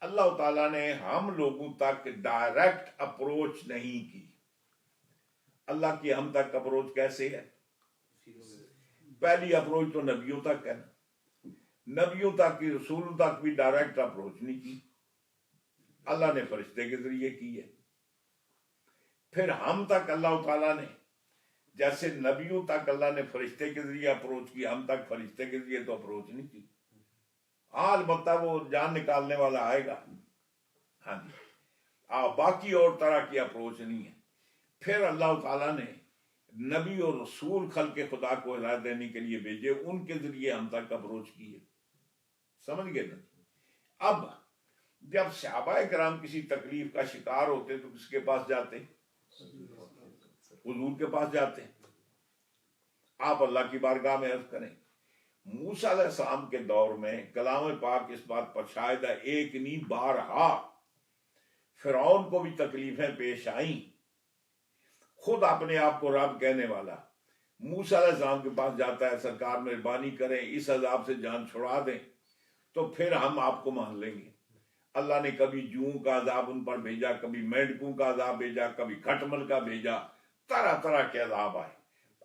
اللہ تعالیٰ نے ہم لوگوں تک ڈائریکٹ اپروچ نہیں کی. اللہ کی ہم تک اپروچ کیسے ہے؟ پہلی اپروچ تو نبیوں تک ہے نا. نبیوں تک کی، رسولوں تک بھی ڈائریکٹ اپروچ نہیں کی، اللہ نے فرشتے کے ذریعے کی ہے. پھر ہم تک اللہ تعالیٰ نے، جیسے نبیوں تک اللہ نے فرشتے کے ذریعے اپروچ کی، ہم تک فرشتے کے ذریعے تو اپروچ نہیں کی. ہاں البتہ وہ جان نکالنے والا آئے گا. ہاں جی، باقی اور طرح کی اپروچ نہیں ہے. پھر اللہ تعالیٰ نے نبی اور رسول خلق خدا کو ہدایت دینے کے لیے بھیجے، ان کے ذریعے ہم تک اپروچ کی ہے. سمجھ گئے نا؟ اب جب صحابہ کرام کسی تکلیف کا شکار ہوتے تو کس کے پاس جاتے؟ حضور کے پاس جاتے. آپ اللہ کی بارگاہ میں عرض کریں. موسیٰ علیہ السلام کے دور میں کلام پاک اس بات پر شاہد ہے، ایک نہیں بارہا فرعون کو بھی تکلیفیں پیش آئیں. خود اپنے آپ کو رب کہنے والا موسیٰ علیہ السلام کے پاس جاتا ہے، سرکار مہربانی کریں اس عذاب سے جان چھڑا دیں تو پھر ہم آپ کو مان لیں گے. اللہ نے کبھی جوؤں کا عذاب ان پر بھیجا، کبھی مینڈکوں کا عذاب بھیجا، کبھی کھٹمل کا بھیجا، طرح طرح کے عذاب آئے.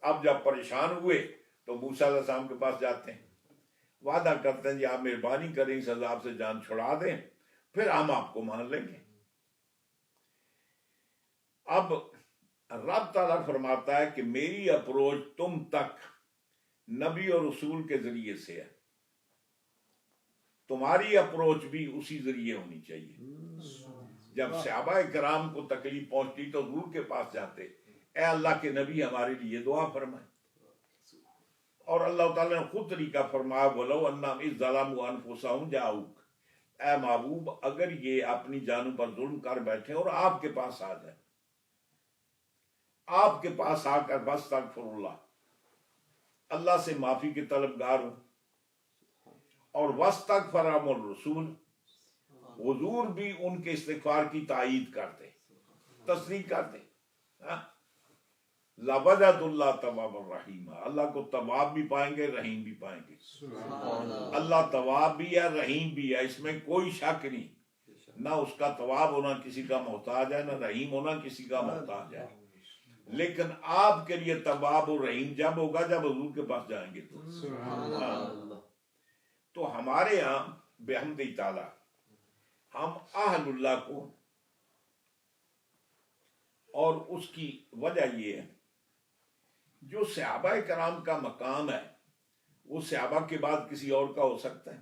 اب جب پریشان ہوئے تو موسیٰ علیہ السلام کے پاس جاتے ہیں، وعدہ کرتے ہیں جی آپ مہربانی کریں اس عذاب سے جان چھڑا دیں پھر ہم آپ کو مان لیں گے. اب رب تعالیٰ فرماتا ہے کہ میری اپروچ تم تک نبی اور رسول کے ذریعے سے ہے، تمہاری اپروچ بھی اسی ذریعے ہونی چاہیے. جب صحابہ کرام کو تکلیف پہنچتی تو حضور کے پاس جاتے، اے اللہ کے نبی ہمارے لیے دعا فرمائے. اور اللہ تعالیٰ نے خود طریقہ فرمایا وَلَوْ أَنَّهُمْ إِذْ ظَلَمُوا أَنفُسَهُمْ جَاءُوكَ، اے محبوب اگر یہ اپنی جانوں پر ظلم کر بیٹھے اور آپ کے پاس آ جائیں، آپ کے پاس آ کر بستغفر اللہ، اللہ سے معافی کے طلبگار ہوں، اور واستغفرہم الرسول، حضور بھی ان کے استغفار کی تائید کرتے، تصدیق کرتے. لَوَجَدُ اللَّهَ تَوَّابًا رَحِيمًا، اللہ کو تواب بھی پائیں گے، رحیم بھی پائیں گے. اللہ تواب بھی ہے، رحیم بھی ہے، اس میں کوئی شک نہیں. نہ اس کا تواب ہونا کسی کا محتاج ہے، نہ رحیم ہونا کسی کا محتاج ہے. لیکن آپ کے لیے تواب اور رحیم جب ہوگا جب حضور کے پاس جائیں گے تو ہمارے ہاں بحمد تعالی ہم اہل اللہ کو، اور اس کی وجہ یہ ہے جو صحابہ کرام کا مقام ہے وہ صحابہ کے بعد کسی اور کا ہو سکتا ہے؟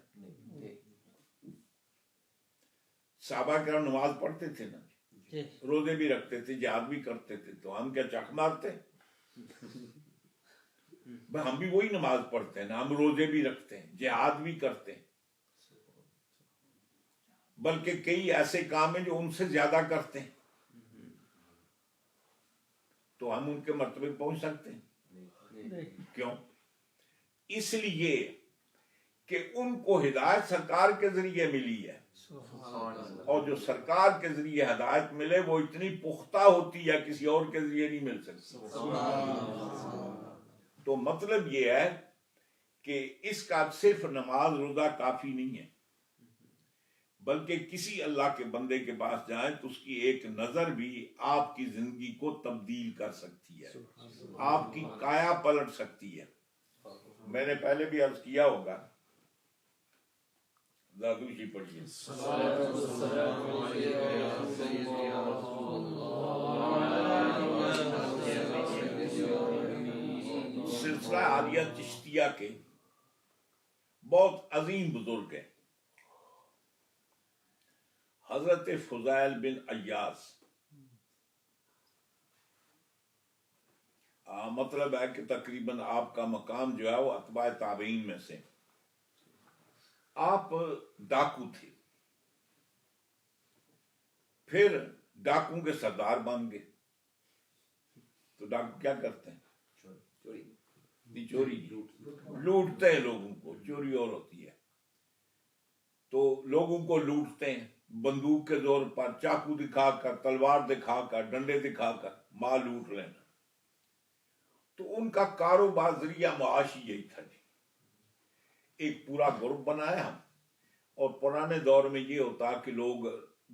صحابہ کرام نماز پڑھتے تھے نا، روزے بھی رکھتے تھے، جہاد بھی کرتے تھے، تو ہم کیا چک مارتے؟ ہم بھی وہی نماز پڑھتے ہیں نا، ہم روزے بھی رکھتے ہیں، جہاد بھی کرتے ہیں، بلکہ کئی ایسے کام ہیں جو ان سے زیادہ کرتے ہیں، تو ہم ان کے مرتبے پہنچ سکتے ہیں؟ کیوں؟ اس لیے کہ ان کو ہدایت سرکار کے ذریعے ملی ہے، اور جو سرکار کے ذریعے ہدایت ملے وہ اتنی پختہ ہوتی ہے کسی اور کے ذریعے نہیں مل سکتی. تو مطلب یہ ہے کہ اس کا صرف نماز روزہ کافی نہیں ہے، بلکہ کسی اللہ کے بندے کے پاس جائیں تو اس کی ایک نظر بھی آپ کی زندگی کو تبدیل کر سکتی ہے، آپ کی کایا پلٹ سکتی ہے. میں نے پہلے بھی عرض کیا ہوگا، درود ہی پڑھیے. سلسلہ عالیہ چشتیہ کے بہت عظیم بزرگ ہیں حضرت فضیل بن عیاض. مطلب ہے کہ تقریباً آپ کا مقام جو ہے وہ اتباع تابعین میں سے. آپ ڈاکو تھے، پھر ڈاکو کے سردار بن گئے. تو ڈاکو کیا کرتے ہیں؟ چوری لوٹتے ہیں لوگوں کو، چوری اور ہوتی ہے. تو لوگوں کو لوٹتے ہیں بندوق کے زور پر، چاقو دکھا کر، تلوار دکھا کر، ڈنڈے دکھا کر مال لوٹ لینا۔ تو ان کا کاروبار ذریعہ معاشی یہی تھا جی۔ ایک پورا گروپ بنایا ہم، اور پرانے دور میں یہ ہوتا کہ لوگ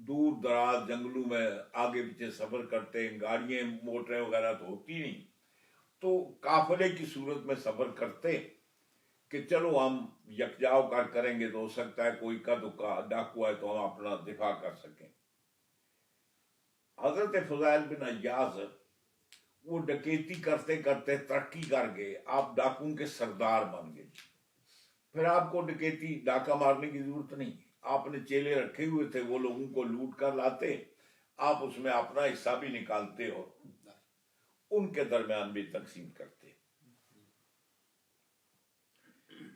دور دراز جنگلوں میں آگے پیچھے سفر کرتے، گاڑیاں موٹریں وغیرہ تو ہوتی نہیں، تو قافلے کی صورت میں سفر کرتے کہ چلو ہم یکجاؤ کر کریں گے تو ہو سکتا ہے کوئی کا دکا ڈاکو ہے تو ہم اپنا دفاع کر سکیں۔ حضرت فضیل بن عیاض وہ ڈکیتی کرتے کرتے ترقی کر گئے، آپ ڈاکوں کے سردار بن گئے۔ پھر آپ کو ڈکیتی ڈاکہ مارنے کی ضرورت نہیں، آپ نے چیلے رکھے ہوئے تھے، وہ لوگوں کو لوٹ کر لاتے، آپ اس میں اپنا حصہ بھی نکالتے اور ان کے درمیان بھی تقسیم کرتے۔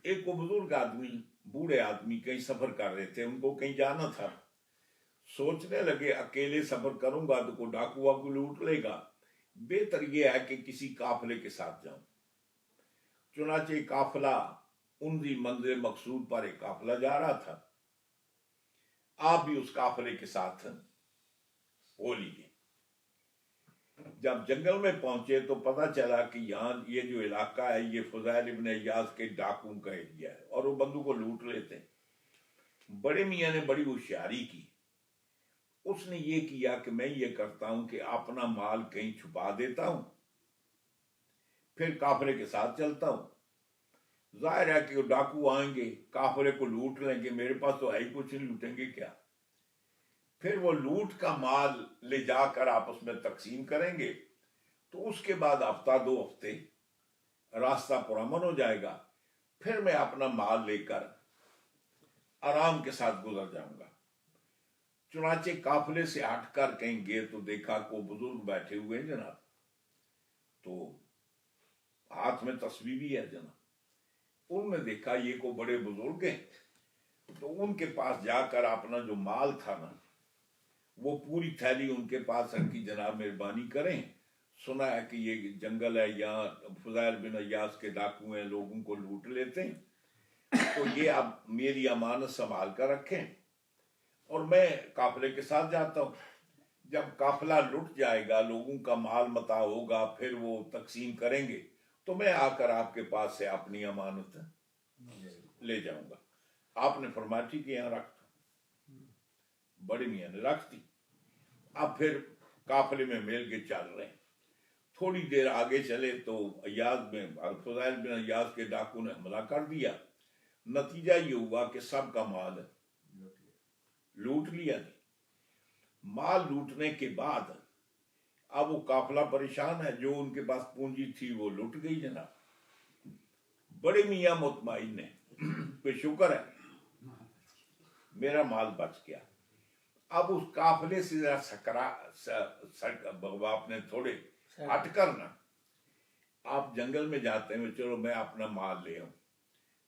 ایک وہ بزرگ آدمی، بوڑھے آدمی کہیں سفر کر رہے تھے، ان کو کہیں جانا تھا، سوچنے لگے اکیلے سفر کروں گا تو کوئی ڈاکو واکو لوٹ لے گا، بہتر یہ ہے کہ کسی قافلے کے ساتھ جاؤں۔ چنانچہ قافلہ انہی منزل مقصود پر ایک قافلہ جا رہا تھا، آپ بھی اس قافلے کے ساتھ ہو لیجیے۔ جب جنگل میں پہنچے تو پتہ چلا کہ یہاں یہ جو علاقہ ہے یہ فضیل ابن عیاض کے ڈاکوں کا ایریا ہے اور وہ بندوں کو لوٹ لیتے ہیں۔ بڑے میاں نے بڑی ہوشیاری کی، اس نے یہ کیا کہ میں یہ کرتا ہوں کہ اپنا مال کہیں چھپا دیتا ہوں، پھر قافلے کے ساتھ چلتا ہوں۔ ظاہر ہے کہ وہ ڈاکو آئیں گے، قافلے کو لوٹ لیں گے، میرے پاس تو ہے ہی کچھ نہیں، لوٹیں گے کیا؟ پھر وہ لوٹ کا مال لے جا کر آپس میں تقسیم کریں گے، تو اس کے بعد ہفتہ دو ہفتے راستہ پرامن ہو جائے گا، پھر میں اپنا مال لے کر آرام کے ساتھ گزر جاؤں گا۔ چنانچہ قافلے سے ہٹ کر کہیں گے تو دیکھا کو بزرگ بیٹھے ہوئے ہیں جناب، تو ہاتھ میں تسبیح بھی ہے جناب۔ انہوں نے دیکھا یہ کو بڑے بزرگ ہیں، تو ان کے پاس جا کر اپنا جو مال تھا نا وہ پوری تھیلی ان کے پاس رکھی، جناب مہربانی کریں، سنا ہے کہ یہ جنگل ہے، یہاں فضیل بن عیاض کے ڈاکو ہیں، لوگوں کو لوٹ لیتے ہیں، تو یہ اب میری امانت سنبھال کر رکھیں اور میں قافلے کے ساتھ جاتا ہوں۔ جب قافلہ لٹ جائے گا، لوگوں کا مال متاع ہوگا، پھر وہ تقسیم کریں گے، تو میں آ کر آپ کے پاس سے اپنی امانت لے جاؤں گا۔ آپ نے فرمایا ٹھیک ہے یہاں رکھ دو۔ بڑے میاں نے رکھ دی۔ اب پھر قافلے میں مل کے چل رہے ہیں، تھوڑی دیر آگے چلے تو فضیل بن عیاض کے ڈاکو نے حملہ کر دیا۔ نتیجہ یہ ہوا کہ سب کا مال لوٹ لیا۔ مال لوٹنے کے بعد اب وہ قافلہ پریشان ہے، جو ان کے پاس پونجی تھی وہ لٹ گئی جناب۔ بڑے میاں مطمئن ہے کہ شکر ہے میرا مال بچ گیا۔ اب اس قافلے سے آپ نے تھوڑے ہٹ کرنا، آپ جنگل میں جاتے ہیں، چلو میں اپنا مال لے آؤں۔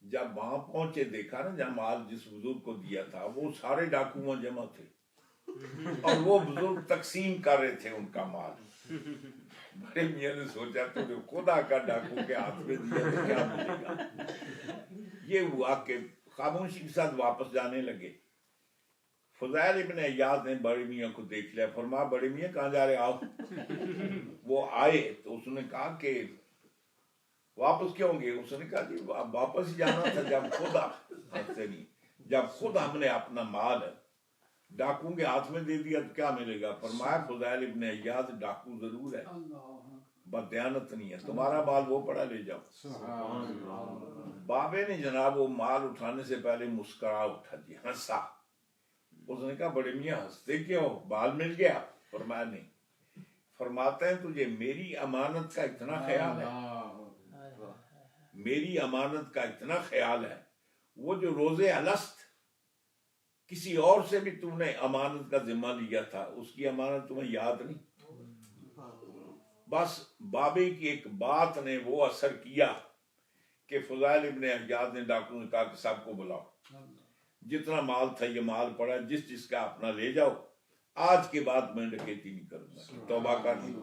جب وہاں پہنچے دیکھا نا جہاں مال جس بزرگ کو دیا تھا وہ سارے ڈاکو وہاں جمع تھے اور وہ بزرگ تقسیم کر رہے تھے ان کا مال۔ بڑے میاں نے سوچا تو جو خدا کا ڈاکو کے ہاتھ میں دیا تو کیا ملے گا۔ یہ ہوا کہ خاموشی کے ساتھ واپس جانے لگے۔ فضیل ابن عیاض نے بڑے میاں کو دیکھ لیا، فرمایا بڑے میاں کہاں جا رہے آؤ۔ وہ آئے تو اس نے کہا کہ واپس کیوں گے؟ اس نے کہا کہ واپس جانا تھا جب خود ہم نے اپنا مال ڈاکو کے ہاتھ میں دے دیا تو کیا ملے گا؟ فرمایا فضیل ابن عیاض ڈاکو ضرور ہے، بددیانت نہیں ہے، تمہارا مال وہ پڑا لے جاؤ۔ بابے نے جناب وہ مال اٹھانے سے پہلے مسکرا اٹھا جی، ہنسا۔ اس نے کہا بڑے میاں ہنستے کیوں، مال مل گیا؟ فرمایا نہیں۔ فرماتے ہیں تجھے میری امانت کا اتنا خیال ہے، میری امانت کا اتنا خیال ہے، وہ جو روزے الست کسی اور سے بھی تم نے امانت کا ذمہ لیا تھا، اس کی امانت تمہیں یاد نہیں؟ بس بابے کی ایک بات نے وہ اثر کیا کہ فضیل ابن عیاض نے ڈاکو نے کہا کہ سب کو بلاؤ، جتنا مال تھا یہ مال پڑا، جس جس کا اپنا لے جاؤ، آج کے بعد میں ڈکیتی نہیں کروں گا، توبہ کر لی۔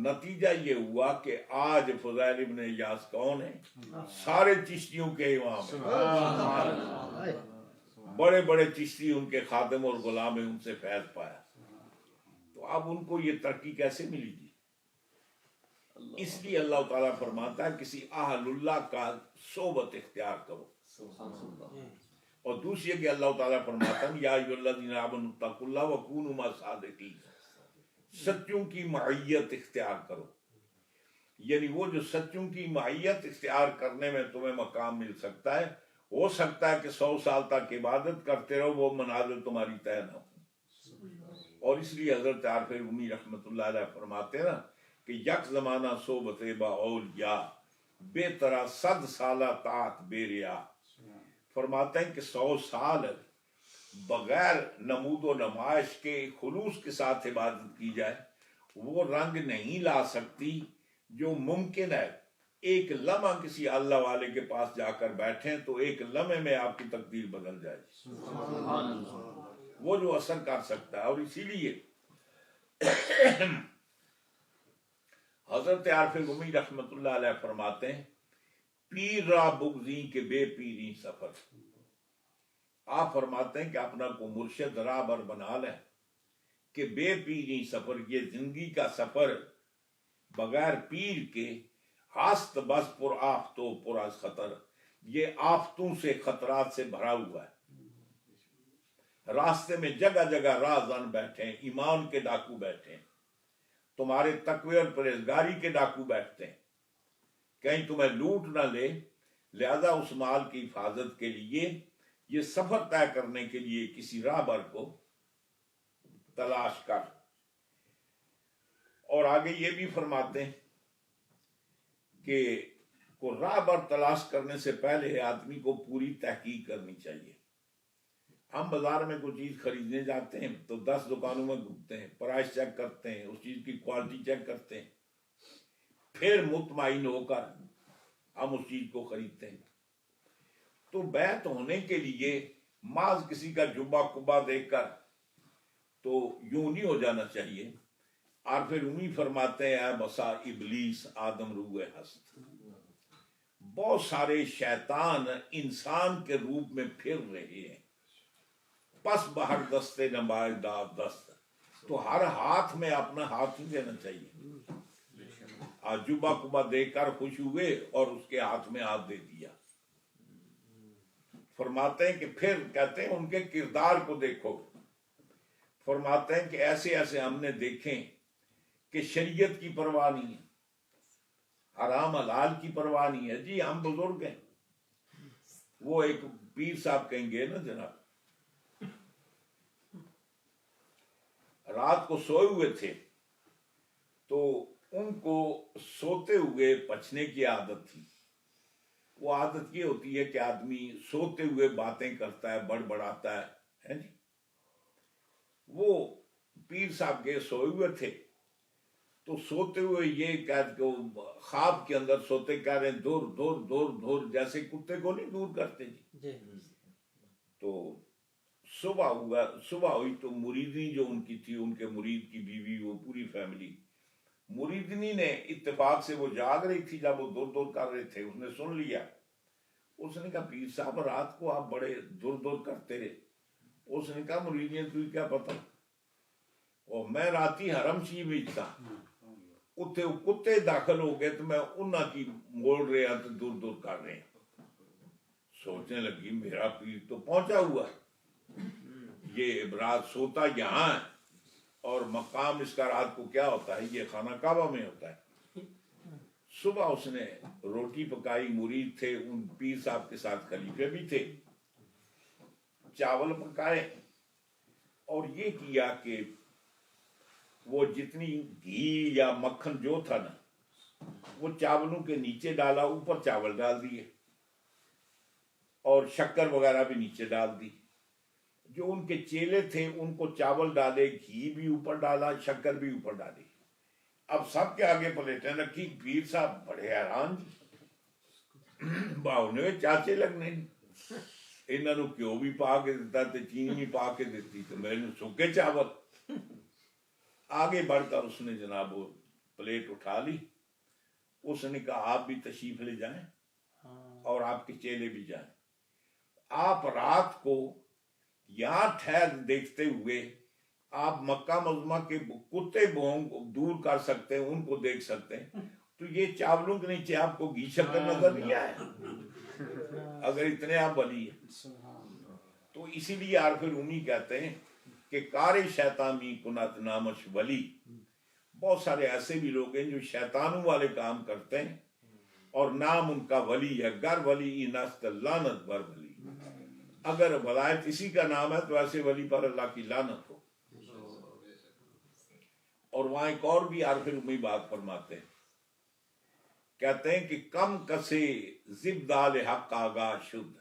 نتیجہ یہ ہوا کہ آج فضیل ابن عیاض کون ہے؟ سارے چشتیوں کے امام ہیں۔ بڑے بڑے چشتی ان کے خادم اور غلام ہیں، ان سے فیض پایا، تو اب ان کو یہ ترقی کیسے ملی جی؟ اس لیے اللہ تعالیٰ فرماتا ہے کسی اہل اللہ کا صحبت اختیار کرو، اور دوسری ہے کہ اللہ تعالیٰ فرماتا ہے یا ایھا الذین آمنوا اتقوا اللہ وکونوا مع الصادقین، سچوں کی معیت اختیار کرو، یعنی وہ جو سچوں کی معیت اختیار کرنے میں تمہیں مقام مل سکتا ہے، ہو سکتا ہے کہ 100 سال تک عبادت کرتے رہو وہ منازل تمہاری طے نہ ہو۔ اور اس لیے حضرت عارف رومی رحمۃ اللہ علیہ فرماتے ہیں نا کہ یک زمانہ صحبت با اولیاء بے طرح 100 سالہ طاعت بے ریا، فرماتے ہیں کہ 100 سال بغیر نمود و نمائش کے خلوص کے ساتھ عبادت کی جائے وہ رنگ نہیں لا سکتی جو ممکن ہے ایک لمحہ کسی اللہ والے کے پاس جا کر بیٹھیں تو ایک لمحے میں آپ کی تقدیر بدل جائے، وہ جو اثر کر سکتا ہے۔ اور اسی لیے حضرت عارف رومی رحمت اللہ علیہ فرماتے ہیں پیر را بغزی کے بے پیری سفر، آپ فرماتے ہیں کہ اپنا کو مرشد رہبر بنا لیں کہ بے پیری سفر، یہ زندگی کا سفر بغیر پیر کے ہست بس پر آفتو پر از خطر، یہ آفتوں سے خطرات سے بھرا ہوا ہے، راستے میں جگہ جگہ رازن بیٹھے ہیں، ایمان کے ڈاکو بیٹھے ہیں، تمہارے تقوی اور پرہیزگاری کے ڈاکو بیٹھتے ہیں، کہیں تمہیں لوٹ نہ لے، لہذا اس مال کی حفاظت کے لیے یہ سفر طے کرنے کے لیے کسی راہبر کو تلاش کر۔ اور آگے یہ بھی فرماتے ہیں کہ کو راہبر تلاش کرنے سے پہلے آدمی کو پوری تحقیق کرنی چاہیے۔ ہم بازار میں کوئی چیز خریدنے جاتے ہیں تو 10 دکانوں میں گھومتے ہیں، پرائس چیک کرتے ہیں، اس چیز کی کوالٹی چیک کرتے ہیں، پھر مطمئن ہو کر ہم اس چیز کو خریدتے ہیں۔ تو بیعت ہونے کے لیے محض کسی کا جبہ کبا دیکھ کر تو یوں نہیں ہو جانا چاہیے۔ عارف رومی فرماتے ہیں اے بسا ابلیس آدم روح ہست، بہت سارے شیطان انسان کے روپ میں پھر رہے ہیں، پس بہر دستے نمائے داد دست، تو ہر ہاتھ میں اپنا ہاتھ ہی دینا چاہیے۔ جبہ کبا دیکھ کر خوش ہوئے اور اس کے ہاتھ میں ہاتھ دے دیا۔ فرماتے ہیں کہ پھر کہتے ہیں ان کے کردار کو دیکھو، فرماتے ہیں کہ ایسے ایسے ہم نے دیکھیں کہ شریعت کی پرواہ نہیں ہے، حرام حلال کی پرواہ نہیں ہے۔ جی ہم بزرگ ہیں، وہ ایک پیر صاحب کہیں گے نا جناب، رات کو سوئے ہوئے تھے تو ان کو سوتے ہوئے پچنے کی عادت تھی۔ وہ عادت یہ ہوتی ہے کہ آدمی سوتے ہوئے باتیں کرتا ہے، بڑبڑاتا ہے جی۔ وہ پیر صاحب کے سوئے ہوئے تھے تو سوتے ہوئے یہ خواب کے اندر سوتے کہہ رہے ہیں دور دور دور دور، جیسے کتے کو نہیں دور کرتے جی۔ تو صبح ہوئی تو مریدنی جو ان کی تھی، ان کے مرید کی بیوی، وہ پوری فیملی، مریدنی نے اتفاق سے وہ جاگ رہی تھی جب وہ دور دور کر رہے تھے، اس نے سن لیا، اس نے کہا پیر صاحب رات کو آپ بڑے دور دور کرتے رہے۔ اس نے کہا مریدنی تجھے کیا پتا، اور میں راتی حرم شریف وچ تھا، اتنے کتے داخل ہو گئے تو میں انہاں کی موڑ رہے ہیں تو دور دور کر رہے ہیں۔ سوچنے لگی میرا پیر تو پہنچا ہوا ہے، یہ رات سوتا یہاں ہے اور مقام اس کا رات کو کیا ہوتا ہے، یہ خانہ کعبہ میں ہوتا ہے۔ صبح اس نے روٹی پکائی، مرید تھے، ان پیر صاحب کے ساتھ خلیفے بھی تھے، چاول پکائے اور یہ کیا کہ وہ جتنی گھی یا مکھن جو تھا نا وہ چاولوں کے نیچے ڈالا، اوپر چاول ڈال دیے اور شکر وغیرہ بھی نیچے ڈال دی۔ جو ان کے چیلے تھے ان کو چاول ڈالے، گھی بھی اوپر ڈالا، شکر بھی اوپر ڈالی۔ اب سب کے آگے پلیٹیں رکھی، پیر صاحب بڑے حیران باؤنے چاچے لگنے، انہوں نے کیوں بھی پا کے دیتا تے چینی بھی پا کے دیتی، تو میں نے سوکھے چاول۔ آگے بڑھ کر اس نے جناب وہ پلیٹ اٹھا لی، اس نے کہا آپ بھی تشریف لے جائیں اور آپ کے چیلے بھی جائیں، آپ رات کو یہاں ٹھہر دیکھتے ہوئے آپ مکہ معظمہ کے کتے بھونگ کو دور کر سکتے ہیں، ان کو دیکھ سکتے ہیں، تو یہ چاولوں کے نیچے آپ کو گھی شکر نظر نہیں آئے اگر اتنے آپ ولی ہیں؟ تو اسی لیے عارف رومی کہتے ہیں کہ کار شیطانی کنت نامش ولی، بہت سارے ایسے بھی لوگ ہیں جو شیطانوں والے کام کرتے ہیں اور نام ان کا ولی ہے، گر ولی نست لعنت بر ولی، اگر ولایت اسی کا نام ہے تو ایسے ولی پر اللہ کی لعنت ہو۔ اور وہاں ایک اور بھی عارف رومی بات فرماتے ہیں، کہتے ہیں کہ کم کسے زبدال حق آگاہ شد،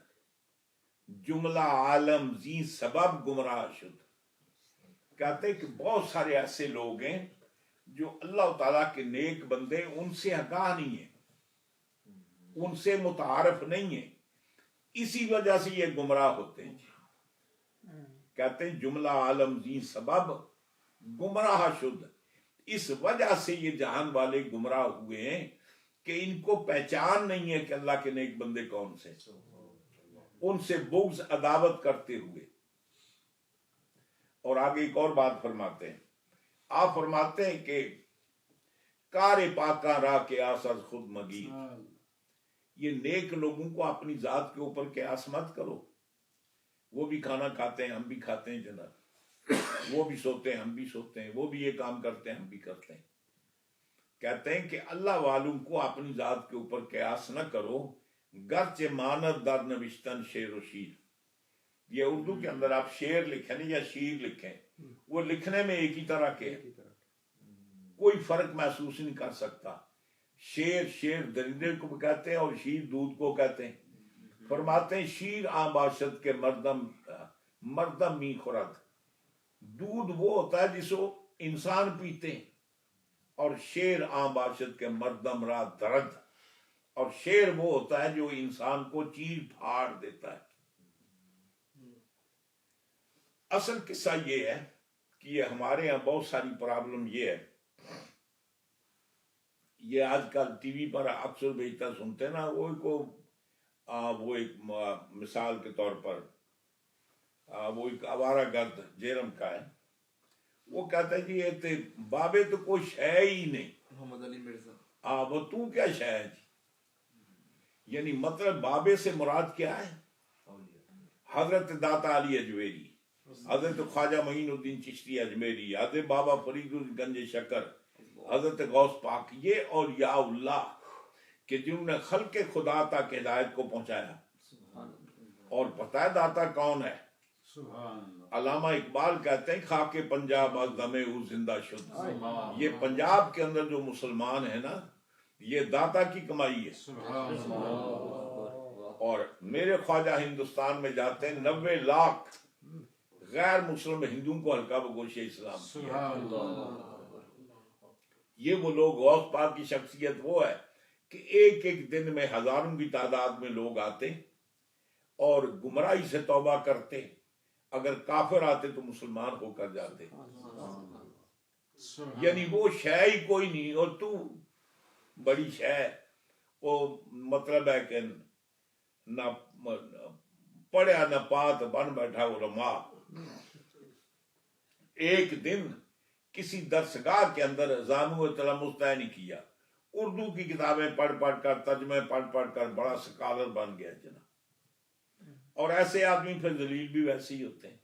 جملہ عالم زی سبب گمراہ شد۔ کہتے ہیں کہ بہت سارے ایسے لوگ ہیں جو اللہ تعالیٰ کے نیک بندے ان سے آگاہ نہیں ہیں، ان سے متعارف نہیں ہیں، اسی وجہ سے یہ گمراہ ہوتے ہیں۔ کہتے ہیں جملہ عالم زی سبب گمراہ شد، اس وجہ سے یہ جہان والے گمراہ ہوئے ہیں کہ ان کو پہچان نہیں ہے کہ اللہ کے نیک بندے کون سے، ان سے بغض عداوت کرتے ہوئے۔ اور آگے ایک اور بات فرماتے ہیں، آپ فرماتے ہیں کہ کار پاکاں راہ کے آسد خود مگیر، یہ نیک لوگوں کو اپنی ذات کے اوپر قیاس مت کرو، وہ بھی کھانا کھاتے ہیں ہم بھی کھاتے ہیں جناب، وہ بھی سوتے ہیں ہم بھی سوتے ہیں، وہ بھی یہ کام کرتے ہیں ہم بھی کرتے ہیں۔ کہتے ہیں کہ اللہ والوں کو اپنی ذات کے اوپر قیاس نہ کرو، گرچہ مانت در نوشتن شعر و شیر، یہ اردو کے اندر آپ شعر لکھیں یا شیر لکھیں، وہ لکھنے میں ایک ہی طرح کے کوئی فرق محسوس نہیں کر سکتا۔ شیر درندے کو کہتے ہیں اور شیر دودھ کو کہتے ہیں۔ فرماتے ہیں شیر آن باشد کے مردم می خورد، دودھ وہ ہوتا ہے جس کو انسان پیتے ہیں، اور شیر آن باشد کے مردم را درد، اور شیر وہ ہوتا ہے جو انسان کو چیر پھاڑ دیتا ہے۔ اصل قصہ یہ ہے کہ یہ ہمارے یہاں بہت ساری پرابلم یہ ہے، یہ آج کل ٹی وی پر اکثر بیچتا سنتے نا، وہ ایک مثال کے طور پر وہ ایک آوارہ گرد جیرم کا ہے، وہ کہتا ہے کہ یہ تے بابے تو کوئی شے ہی نہیں، محمد علی مرزا، وہ تو کیا شے ہے جی، یعنی مطلب بابے سے مراد کیا ہے؟ حضرت داتا علی اجمیری، حضرت خواجہ معین الدین چشتی اجمیری، حضرت بابا فرید گنج شکر، حضرت غوث پاک، یہ اولیاء اللہ کہ جنہوں نے خلق خدا تک ہدایت کو پہنچایا۔ اور پتہ ہے داتا کون ہے؟ علامہ اقبال کہتے ہیں خاک پنجاب از دم او زندہ شد، یہ پنجاب کے اندر جو مسلمان ہیں نا، یہ داتا کی کمائی ہے۔ اور میرے خواجہ ہندوستان میں جاتے ہیں 90 لاکھ غیر مسلم ہندوؤں کو حلقہ بگوش اسلام کیا۔ یہ وہ لوگ، غوث پاک کی شخصیت وہ ہے کہ ایک ایک دن میں ہزاروں کی تعداد میں لوگ آتے اور گمراہی سے توبہ کرتے، اگر کافر آتے تو مسلمان ہو کر جاتے، یعنی وہ شے ہی کوئی نہیں، اور تو بڑی شے، وہ مطلب ہے کہ نہ پڑھیا نہ پات بن بیٹھا علماء، ایک دن کسی درسگاہ کے اندر زانو تلمس طے نہیں کیا، اردو کی کتابیں پڑھ پڑھ کر، ترجمے پڑھ پڑھ کر بڑا سکالر بن گیا جناب۔ اور ایسے آدمی پھر ذلیل بھی ویسے ہی ہوتے ہیں،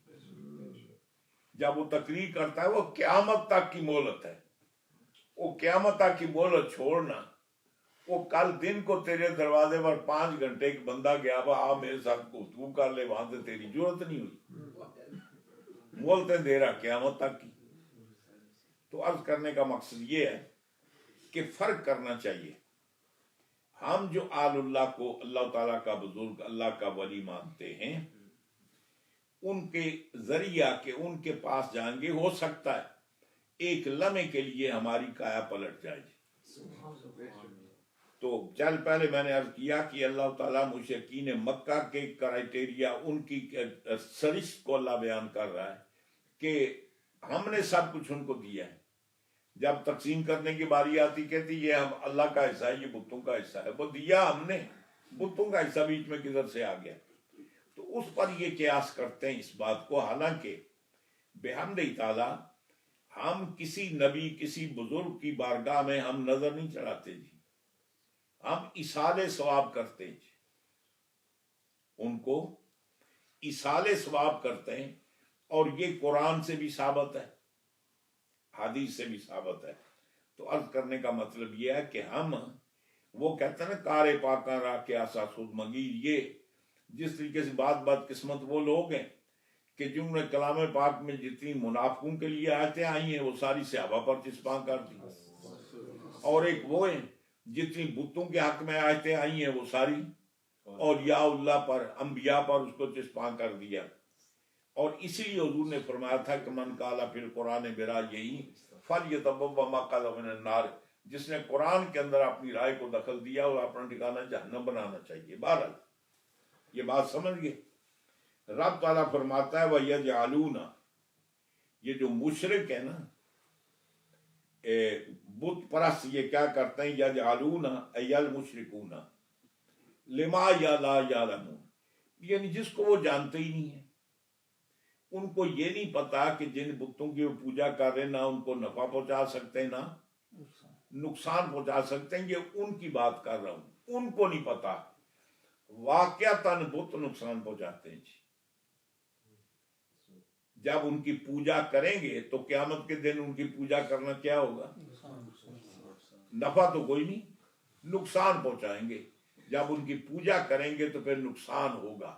جب وہ تقریر کرتا ہے وہ قیامت تک کی مہلت ہے، وہ قیامت تک کی مہلت چھوڑنا، وہ کل دن کو تیرے دروازے پر 5 گھنٹے ایک بندہ گیا وہ آ میرے ساتھ گفتگو کر لے، وہاں سے تیری ضرورت نہیں ہوئی، مہلتیں دے رہا قیامت تک کی۔ تو عرض کرنے کا مقصد یہ ہے کہ فرق کرنا چاہیے، ہم جو آل اللہ کو اللہ تعالیٰ کا بزرگ، اللہ کا ولی مانتے ہیں، ان کے ذریعہ کہ ان کے پاس جائیں گے، ہو سکتا ہے ایک لمحے کے لیے ہماری کایا پلٹ جائے۔ تو چل پہلے میں نے عرض کیا کہ اللہ تعالیٰ مشرکین مکہ کے کرائٹیریا، ان کی سرشت کو اللہ بیان کر رہا ہے کہ ہم نے سب کچھ ان کو دیا ہے، جب تقسیم کرنے کی باری آتی کہتی یہ ہم اللہ کا حصہ ہے، یہ بتوں کا حصہ ہے، وہ دیا ہم نے، بتوں کا حصہ بیچ میں کدھر سے آ گیا؟ تو اس پر یہ قیاس کرتے ہیں اس بات کو، حالانکہ بحمد تعالی ہم کسی نبی کسی بزرگ کی بارگاہ میں ہم نظر نہیں چڑھاتے جی، ہم ایصال ثواب کرتے ہیں جی، ان کو ایصال ثواب کرتے ہیں، اور یہ قرآن سے بھی ثابت ہے، حدیث سے بھی ثابت ہے۔ تو عرض کرنے کا مطلب یہ ہے کہ ہم وہ کہتے ہیں نا کار پاکاں را کے آسا سود مگیر، یہ جس طریقے سے بات قسمت وہ لوگ ہیں کہ جنہوں نے کلام پاک میں جتنی منافقوں کے لیے آیتیں آئی ہیں وہ ساری صحابہ پر چسپاں کر دی، اور ایک وہ ہیں جتنی بتوں کے حق میں آیتیں آئی ہیں وہ ساری اولیاء اللہ پر انبیاء پر اس کو چسپاں کر دیا۔ اور اسی لیے حضور نے فرمایا تھا کہ من قال فی القرآن برا یہی فلیتبوأ مقعدہ من النار، جس نے قرآن کے اندر اپنی رائے کو دخل دیا اور اپنا ٹھکانہ جہنم بنانا چاہیے۔ بہرحال یہ بات سمجھ گئے۔ رب تعالیٰ فرماتا ہے وَيَجْعَلُونَ، یہ جو مشرک ہے نا بت پرست، یہ کیا کرتے ہیں؟ یجعلون ای المشرکون لما یا لا یعلمون، یعنی جس کو وہ جانتے ہی نہیں ہیں، ان کو یہ نہیں پتا کہ جن بتوں کی وہ پوجا کر رہے ہیں نہ ان کو نفع پہنچا سکتے ہیں نہ نقصان پہنچا سکتے ہیں، یہ ان کی بات کر رہا ہوں، ان کو نہیں پتا واقعتاً بت نقصان پہنچاتے ہیں جی۔ جب ان کی پوجا کریں گے تو قیامت کے دن ان کی پوجا کرنا کیا ہوگا؟ نفع تو کوئی نہیں، نقصان پہنچائیں گے۔ جب ان کی پوجا کریں گے تو پھر نقصان ہوگا۔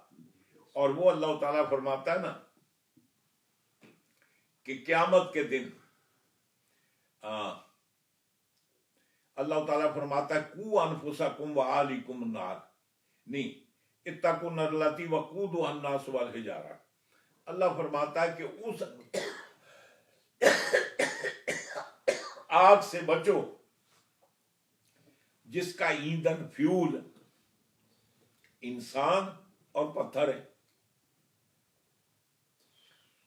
اور وہ اللہ تعالیٰ فرماتا ہے نا کہ قیامت کے دن اللہ تعالیٰ فرماتا ہے قو انفسکم وآلیکم النار، نہیں اتقوا النار التی وقودها الناس والحجارہ، اللہ فرماتا ہے کہ اس آگ سے بچو جس کا ایندھن فیول انسان اور پتھر ہے۔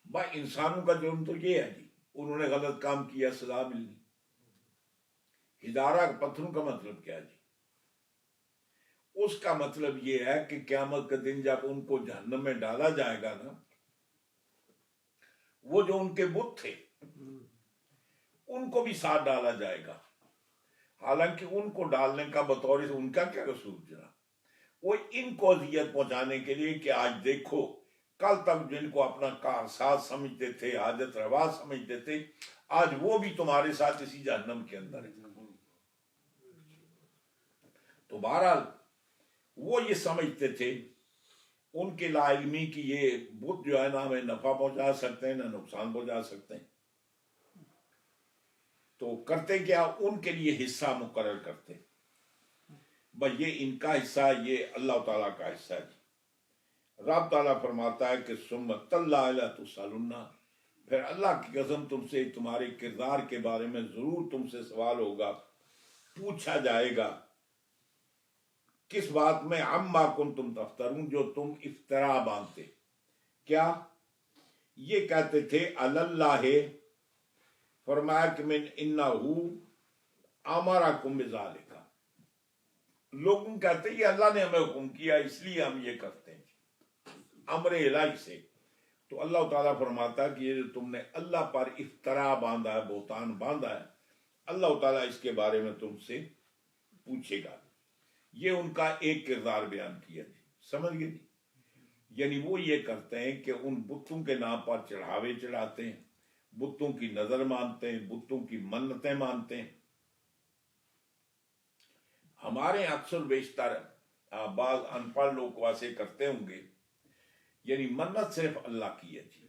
بھائی انسانوں کا جرم تو یہ ہے جی، انہوں نے غلط کام کیا، سزا ملنی۔ ہجارہ پتھروں کا مطلب کیا جی؟ اس کا مطلب یہ ہے کہ قیامت کے دن جب ان کو جہنم میں ڈالا جائے گا نا، وہ جو ان کے بت تھے ان کو بھی ساتھ ڈالا جائے گا، حالانکہ ان کو ڈالنے کا بطور ان کا کیا قصور جرا، وہ ان کو اذیت پہنچانے کے لیے کہ آج دیکھو کل تک جن کو اپنا کارساز سمجھتے تھے، حاجت روا سمجھتے تھے، آج وہ بھی تمہارے ساتھ اسی جہنم کے اندر ہے۔ تو بہرحال وہ یہ سمجھتے تھے، ان کے لا علمی کی یہ بت جو ہے نا ہمیں نفع پہنچا سکتے ہیں نہ نقصان پہنچا سکتے ہیں۔ تو کرتے کیا؟ ان کے لیے حصہ مقرر کرتے، بس یہ ان کا حصہ، یہ اللہ تعالیٰ کا حصہ ہے جی۔ رب تعالیٰ فرماتا ہے کہ ثم تاللہ لتسألن، پھر اللہ کی قسم تم سے تمہارے کردار کے بارے میں ضرور تم سے سوال ہوگا، پوچھا جائے گا۔ کس بات میں؟ عما کنتم تفترون، جو تم افترا باندھتے۔ کیا یہ کہتے تھے علی اللہ، فرمایا کہ من انہ امرکم بذالک، لوگوں کہتے ہیں یہ اللہ نے ہمیں حکم کیا اس لیے ہم یہ کرتے ہیں، امر الہی سے۔ تو اللہ تعالیٰ فرماتا ہے کہ یہ جو تم نے اللہ پر افترا باندھا ہے، بہتان باندھا ہے، اللہ تعالیٰ اس کے بارے میں تم سے پوچھے گا۔ یہ ان کا ایک کردار بیان کیا جی، سمجھ گئے جی؟ یعنی وہ یہ کرتے ہیں کہ ان بتوں کے نام پر چڑھاوے چڑھاتے ہیں، بتوں کی نظر مانتے ہیں، بتوں کی منتیں مانتے ہیں۔ ہمارے اکثر بیشتر بعض ان پڑھ لوگ واسے کرتے ہوں گے، یعنی منت صرف اللہ کی ہے جی۔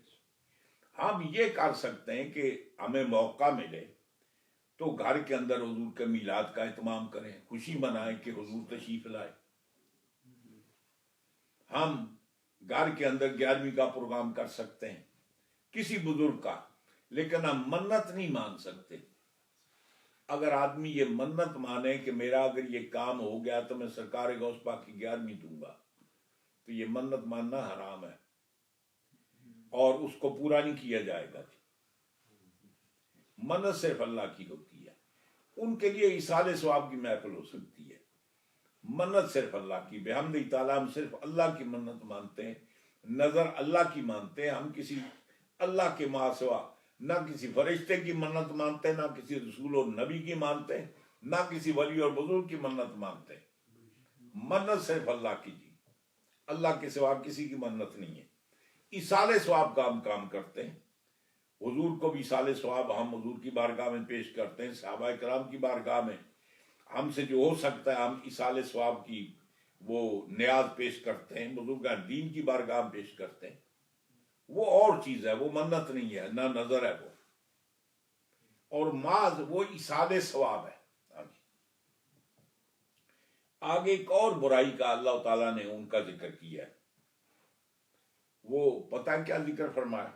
ہم یہ کر سکتے ہیں کہ ہمیں موقع ملے تو گھر کے اندر حضور کے میلاد کا اہتمام کریں، خوشی منائیں کہ حضور تشریف لائے۔ ہم گھر کے اندر 11ویں کا پروگرام کر سکتے ہیں کسی بزرگ کا، لیکن ہم منت نہیں مان سکتے۔ اگر آدمی یہ منت مانے کہ میرا اگر یہ کام ہو گیا تو میں سرکار غوث پاک کی 11ویں دوں گا، تو یہ منت ماننا حرام ہے اور اس کو پورا نہیں کیا جائے گا۔ منت صرف اللہ کی ہوتی ہے، ان کے لیے ایصال ثواب کی محفل ہو سکتی ہے، منت صرف اللہ کی۔ بحمد تعالیٰ ہم صرف اللہ کی منت مانتے ہیں نظر اللہ کی مانتے ہیں، ہم کسی اللہ کے ماں سوا نہ کسی فرشتے کی منت مانتے، نہ کسی رسول اور نبی کی مانتے، نہ کسی ولی اور بزرگ کی منت مانتے۔ منت صرف اللہ کی جی، اللہ کے سوا کسی کی منت نہیں ہے۔ ایصال ثواب کا ہم کام کرتے ہیں، حضور کو بھی ایصال ثواب ہم حضور کی بارگاہ میں پیش کرتے ہیں، صحابہ کرام کی بارگاہ میں ہم سے جو ہو سکتا ہے ہم ایصال ثواب کی وہ نیاز پیش کرتے ہیں، بزرگان دین کی بارگاہ میں پیش کرتے ہیں۔ وہ اور چیز ہے، وہ منت نہیں ہے، نہ نظر ہے وہ، اور ماذ وہ ایصال ثواب ہے۔ آگے ایک اور برائی کا اللہ تعالیٰ نے ان کا ذکر کیا ہے، وہ پتہ کیا ذکر فرمایا؟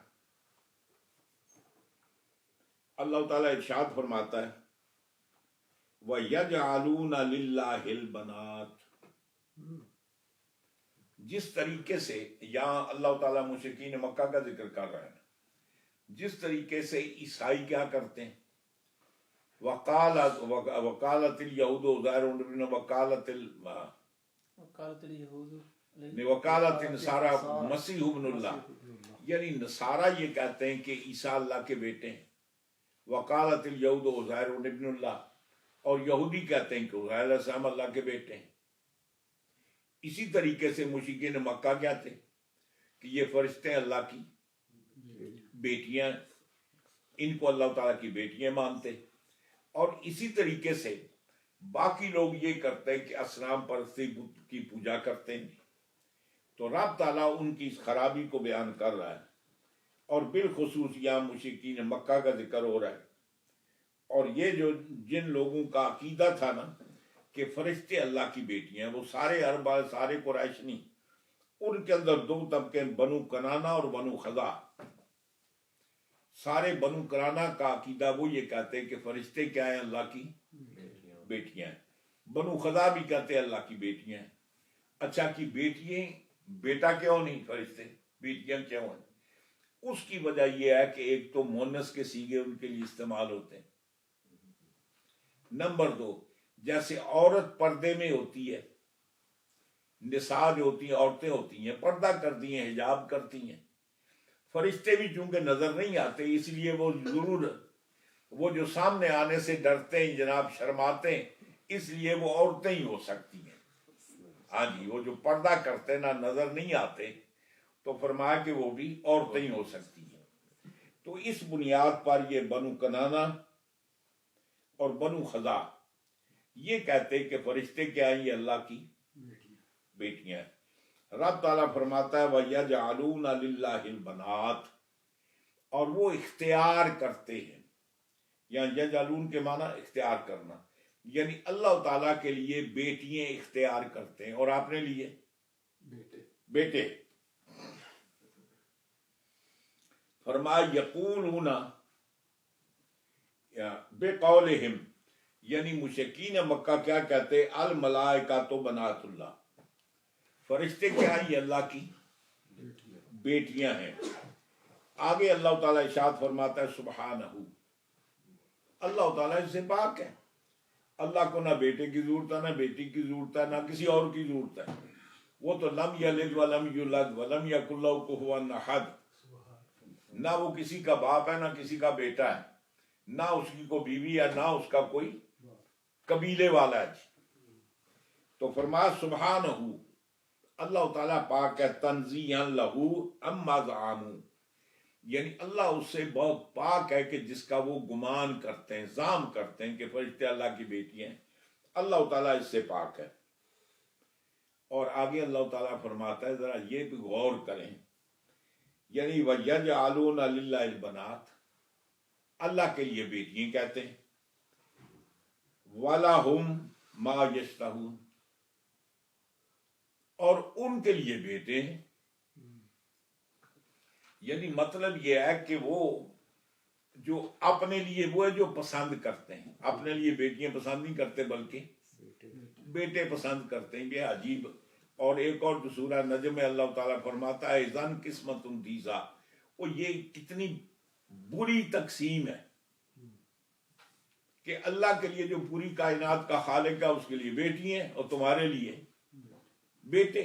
اللہ تعالیٰ ارشاد فرماتا ہے وَيَجْعَلُونَ لِلَّهِ الْبَنَاتِ۔ جس طریقے سے یہاں اللہ تعالیٰ مشرکین مکہ کا ذکر کر رہے ہیں، جس طریقے سے عیسائی کیا کرتے ہیں، وقالت اليہود عزیر ابن وقالت النصارى مسیح ابن اللہ، یعنی نصارہ یہ کہتے ہیں کہ عیسیٰ اللہ کے بیٹے ہیں، وقالت اليہود عزیر ابن اللہ، اور یہودی کہتے ہیں کہ عزیر علیہ السلام اللہ کے بیٹے ہیں۔ اسی طریقے سے مشرکین مکہ کیا تھے کہ یہ فرشتے اللہ کی بیٹیاں، ان کو اللہ تعالیٰ کی بیٹیاں مانتے، اور اسی طریقے سے باقی لوگ یہ کرتے ہیں کہ اصنام پرستی بت کی پوجا کرتے ہیں۔ تو رب تعالیٰ ان کی اس خرابی کو بیان کر رہا ہے، اور بالخصوص یہاں مشرکین مکہ کا ذکر ہو رہا ہے۔ اور یہ جو جن لوگوں کا عقیدہ تھا نا کہ فرشتے اللہ کی بیٹیاں ہیں، وہ سارے عرب سارے قریش نہیں، ان کے اندر دو طبقے، بنو کنانہ اور بنو خزاع۔ سارے بنو کنانہ کا عقیدہ وہ یہ کہتے ہیں کہ فرشتے کیا ہیں؟ اللہ کی بیٹیاں ہیں۔ بنو خزاع بھی کہتے ہیں اللہ کی بیٹیاں ہیں۔ اچھا کہ بیٹیاں بیٹا کیوں نہیں، فرشتے بیٹیاں کیوں ہیں؟ اس کی وجہ یہ ہے کہ ایک تو مؤنث کے صیغے ان کے لیے استعمال ہوتے ہیں، نمبر دو جیسے عورت پردے میں ہوتی ہے، نساء جو ہوتی ہیں عورتیں ہوتی ہیں پردہ کرتی ہیں، حجاب کرتی ہیں، فرشتے بھی چونکہ نظر نہیں آتے اس لیے وہ ضرور وہ جو سامنے آنے سے ڈرتے ہیں جناب، شرماتے ہیں، اس لیے وہ عورتیں ہی ہو سکتی ہیں۔ ہاں جی، وہ جو پردہ کرتے نہ نظر نہیں آتے، تو فرمایا کہ وہ بھی عورتیں ہی ہو سکتی ہیں۔ تو اس بنیاد پر یہ بنو کنانہ اور بنو خزاع یہ کہتے کہ فرشتے کیا ہیں؟ یہ اللہ کی بیٹیاں ہیں۔ رب تعالیٰ فرماتا ہے وَيَجْعَلُونَ لِلَّهِ الْبَنَاتِ، اور وہ اختیار کرتے ہیں، یعنی یجعلون کے معنی اختیار کرنا، یعنی اللہ تعالیٰ کے لیے بیٹیاں اختیار کرتے ہیں، اور اپنے لیے بیٹے۔ فرمایا یقولون بقولہم، یعنی مشرکین مکہ کیا کہتے؟ الملائکۃ بنات اللہ، فرشتے کیا ہیں؟ یہ اللہ کی بیٹیاں ہیں۔ آگے اللہ تعالیٰ ارشاد فرماتا ہے سبحانہ، اللہ تعالیٰ اس سے پاک ہے، اللہ کو نہ بیٹے کی ضرورت ہے، نہ بیٹی کی ضرورت ہے، نہ کسی اور کی ضرورت ہے۔ وہ تو لم یلد ولم یولد ولم یکن لہ کفوا احد، نہ وہ کسی کا باپ ہے نہ کسی کا بیٹا ہے، نہ اس کی کوئی بیوی ہے نہ اس کا کوئی قبیلے والا ہے۔ تو فرمایا سبحانہ، اللہ تعالیٰ پاک ہے، تنزیہا لہ عما زعموا، یعنی اللہ اس سے بہت پاک ہے کہ جس کا وہ گمان کرتے ہیں، زعم کرتے ہیں کہ فرشتے اللہ کی بیٹی ہیں، اللہ تعالیٰ اس سے پاک ہے۔ اور آگے اللہ تعالیٰ فرماتا ہے، ذرا یہ بھی غور کریں، یعنی وَيَجْعَلُونَ لِلَّهِ الْبَنَاتِ، اللہ کے لیے بیٹیاں کہتے ہیں، وَلَهُمْ مَا يَشْتَهُونَ، اور ان کے لیے بیٹے ہیں، یعنی مطلب یہ ہے کہ وہ جو اپنے لیے وہ ہے جو پسند کرتے ہیں، اپنے لیے بیٹیاں پسند نہیں کرتے بلکہ بیٹے پسند کرتے ہیں۔ یہ عجیب۔ اور ایک اور جو سورہ نجم میں اللہ تعالیٰ فرماتا ہے اذن قسمت دیزا، وہ یہ کتنی بری تقسیم ہے کہ اللہ کے لیے جو پوری کائنات کا خالق ہے اس کے لیے بیٹی ہیں اور تمہارے لیے بیٹے۔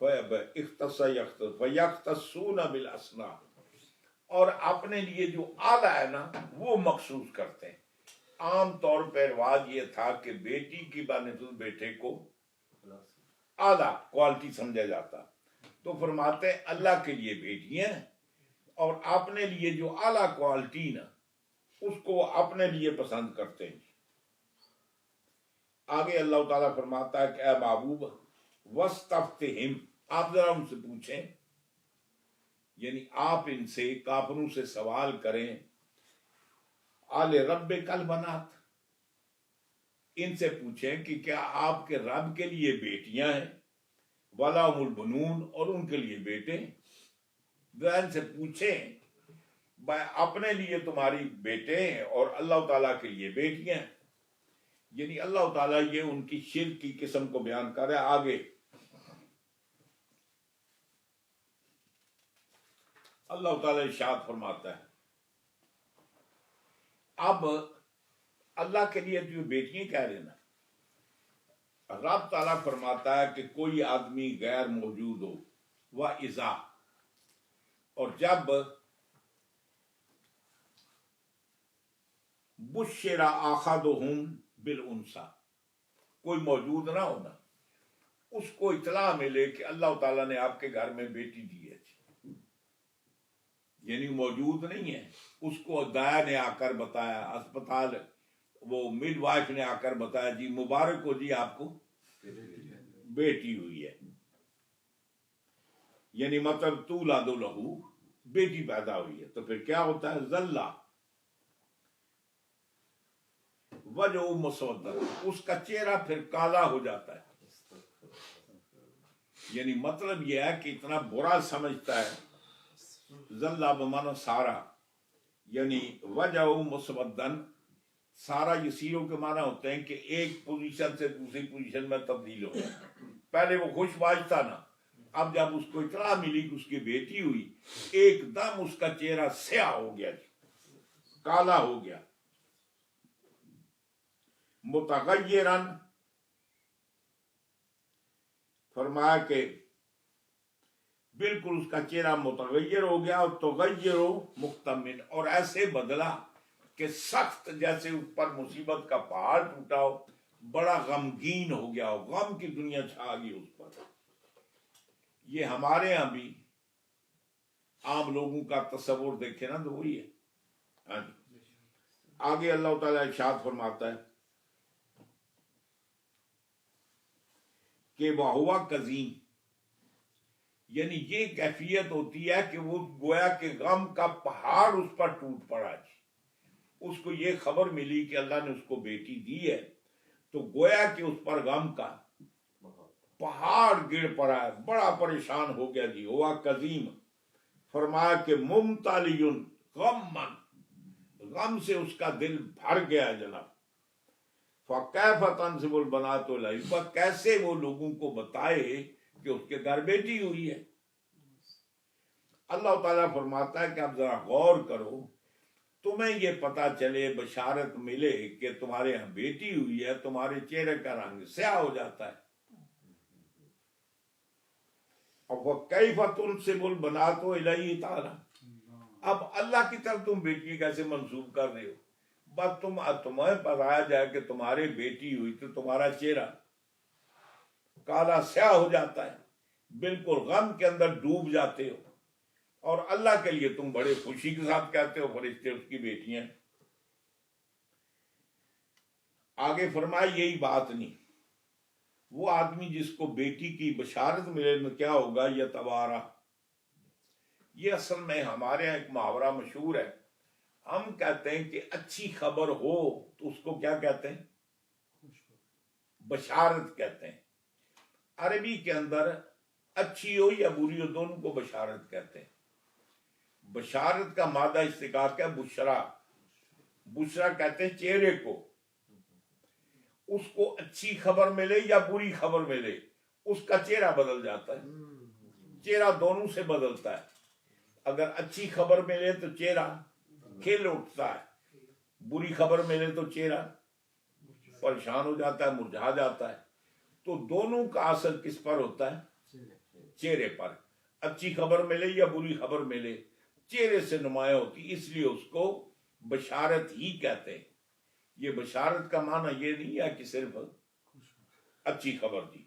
فَيَخْتَصُّونَ بِالْأَسْنَامِ، اور اپنے لیے جو اعلیٰ ہے نا وہ مخصوص کرتے ہیں. عام طور پہ رواج یہ تھا کہ بیٹی کی بنسبت بیٹے کو اعلیٰ کوالٹی سمجھا جاتا، تو فرماتے ہیں اللہ کے لیے بیٹیاں اور اپنے لیے جو اعلیٰ کوالٹی نا اس کو اپنے لیے پسند کرتے ہیں. آگے اللہ تعالیٰ فرماتا ہے کہ اے محبوب وَاسْتَفْتِهِمْ، آپ ذرا ان سے پوچھیں، یعنی آپ ان سے کافروں سے سوال کریں. آل رب کل بنات، ان سے پوچھیں کہ کیا آپ کے رب کے لیے بیٹیاں ہیں، وَلَهُمُ الْبَنُونَ، اور ان کے لیے بیٹے. ان سے پوچھیں اپنے لیے تمہاری بیٹے ہیں اور اللہ تعالیٰ کے لیے بیٹیاں ہیں. یعنی اللہ تعالیٰ یہ ان کی شرک کی قسم کو بیان کر رہا ہے. آگے اللہ تعالیٰ ارشاد فرماتا ہے، اب اللہ کے لیے جو بیٹیاں کہہ رہے نا، رب تعالیٰ فرماتا ہے کہ کوئی آدمی غیر موجود ہو وَإِذَا، اور جب بُشِّرَ أَحَدُهُم بِالْأُنثىٰ، کوئی موجود نہ ہونا، اس کو اطلاع ملے کہ اللہ تعالیٰ نے آپ کے گھر میں بیٹی دی ہے، یعنی موجود نہیں ہے، اس کو دایا نے آ کر بتایا، اسپتال وہ مڈ وائف نے آ کر بتایا جی مبارک ہو جی آپ کو بیٹی ہوئی ہے. یعنی مطلب تولد لہو، بیٹی پیدا ہوئی ہے. تو پھر کیا ہوتا ہے؟ ذلہ وجہ مسودہ، اس کا چہرہ پھر کالا ہو جاتا ہے. یعنی مطلب یہ ہے کہ اتنا برا سمجھتا ہے. ذلہ بمعنی سارا، یعنی وجہ مسودن، سارا یسیروں کے معنی ہوتے ہیں کہ ایک پوزیشن سے دوسری پوزیشن میں تبدیل ہو گیا. پہلے وہ خوش باش تھا نا، اب جب اس کو اطلاع ملی کہ اس کی بیٹی ہوئی، ایک دم اس کا چہرہ سیاہ ہو گیا، کالا ہو گیا. متغیرن، فرمایا کہ بالکل اس کا چہرہ متغیر ہو گیا، اور تغیر مختمن، اور ایسے بدلا کہ سخت جیسے اوپر مصیبت کا پہاڑ ٹوٹا ہو، بڑا غمگین ہو گیا ہو، غم کی دنیا چھا گئی اس پر. یہ ہمارے ہاں بھی عام لوگوں کا تصور دیکھے نا تو وہی ہے. ہاں جی. آگے اللہ تعالیٰ ارشاد فرماتا ہے کہ وَهُوَ قَزِيمٌ، یعنی یہ کیفیت ہوتی ہے کہ وہ گویا کہ غم کا پہاڑ اس پر ٹوٹ پڑا جی. اس کو یہ خبر ملی کہ اللہ نے اس کو بیٹی دی ہے، تو گویا کہ اس پر غم کا پہاڑ گر پڑا ہے، بڑا پریشان ہو گیا جی. ہوا قزیم، فرمایا کہ ممتلئ غمًا، غم سے اس کا دل بھر گیا جناب. فَكَيْفَ تَنْسِبُ الْبَنَاتُ إِلَيْهِ، کیسے وہ لوگوں کو بتائے کہ اس کے گھر بیٹی ہوئی ہے. اللہ تعالیٰ فرماتا ہے کہ اب ذرا غور کرو، تمہیں یہ پتا چلے، بشارت ملے کہ تمہارے یہاں بیٹی ہوئی ہے، تمہارے چہرے کا رنگ سیاہ ہو جاتا ہے. اور وَكَيْفَ تُنْسِبُ الْبَنَاتُ إِلَيْهِ تعالیٰ، اب اللہ کی طرف تم بیٹی کیسے منسوب کر رہے ہو؟ بس تمہیں بتایا جائے کہ تمہارے بیٹی ہوئی تو تمہارا چہرہ کالا سیاہ ہو جاتا ہے، بالکل غم کے اندر ڈوب جاتے ہو، اور اللہ کے لیے تم بڑے خوشی کے ساتھ کہتے ہو فرشتے اس کی بیٹیاں. آگے فرمایا یہی بات نہیں، وہ آدمی جس کو بیٹی کی بشارت ملے میں کیا ہوگا؟ یتوارا، یہ اصل میں ہمارے یہاں ایک محاورہ مشہور ہے. ہم کہتے ہیں کہ اچھی خبر ہو تو اس کو کیا کہتے ہیں؟ بشارت کہتے ہیں. عربی کے اندر اچھی ہو یا بری ہو دونوں کو بشارت کہتے ہیں. بشارت کا مادہ اشتقاق ہے بشرا، بشرا کہتے ہیں چہرے کو. اس کو اچھی خبر ملے یا بری خبر ملے اس کا چہرہ بدل جاتا ہے، چہرہ دونوں سے بدلتا ہے. اگر اچھی خبر ملے تو چہرہ کھل اٹھتا ہے، بری خبر ملے تو چہرہ پریشان ہو جاتا ہے، مرجھا جاتا ہے. تو دونوں کا اثر کس پر ہوتا ہے؟ چہرے پر اچھی خبر ملے یا بری خبر ملے چہرے سے نمایاں ہوتی، اس لیے اس کو بشارت ہی کہتے ہیں۔ یہ بشارت کا معنی یہ نہیں ہے کہ صرف اچھی خبر دی۔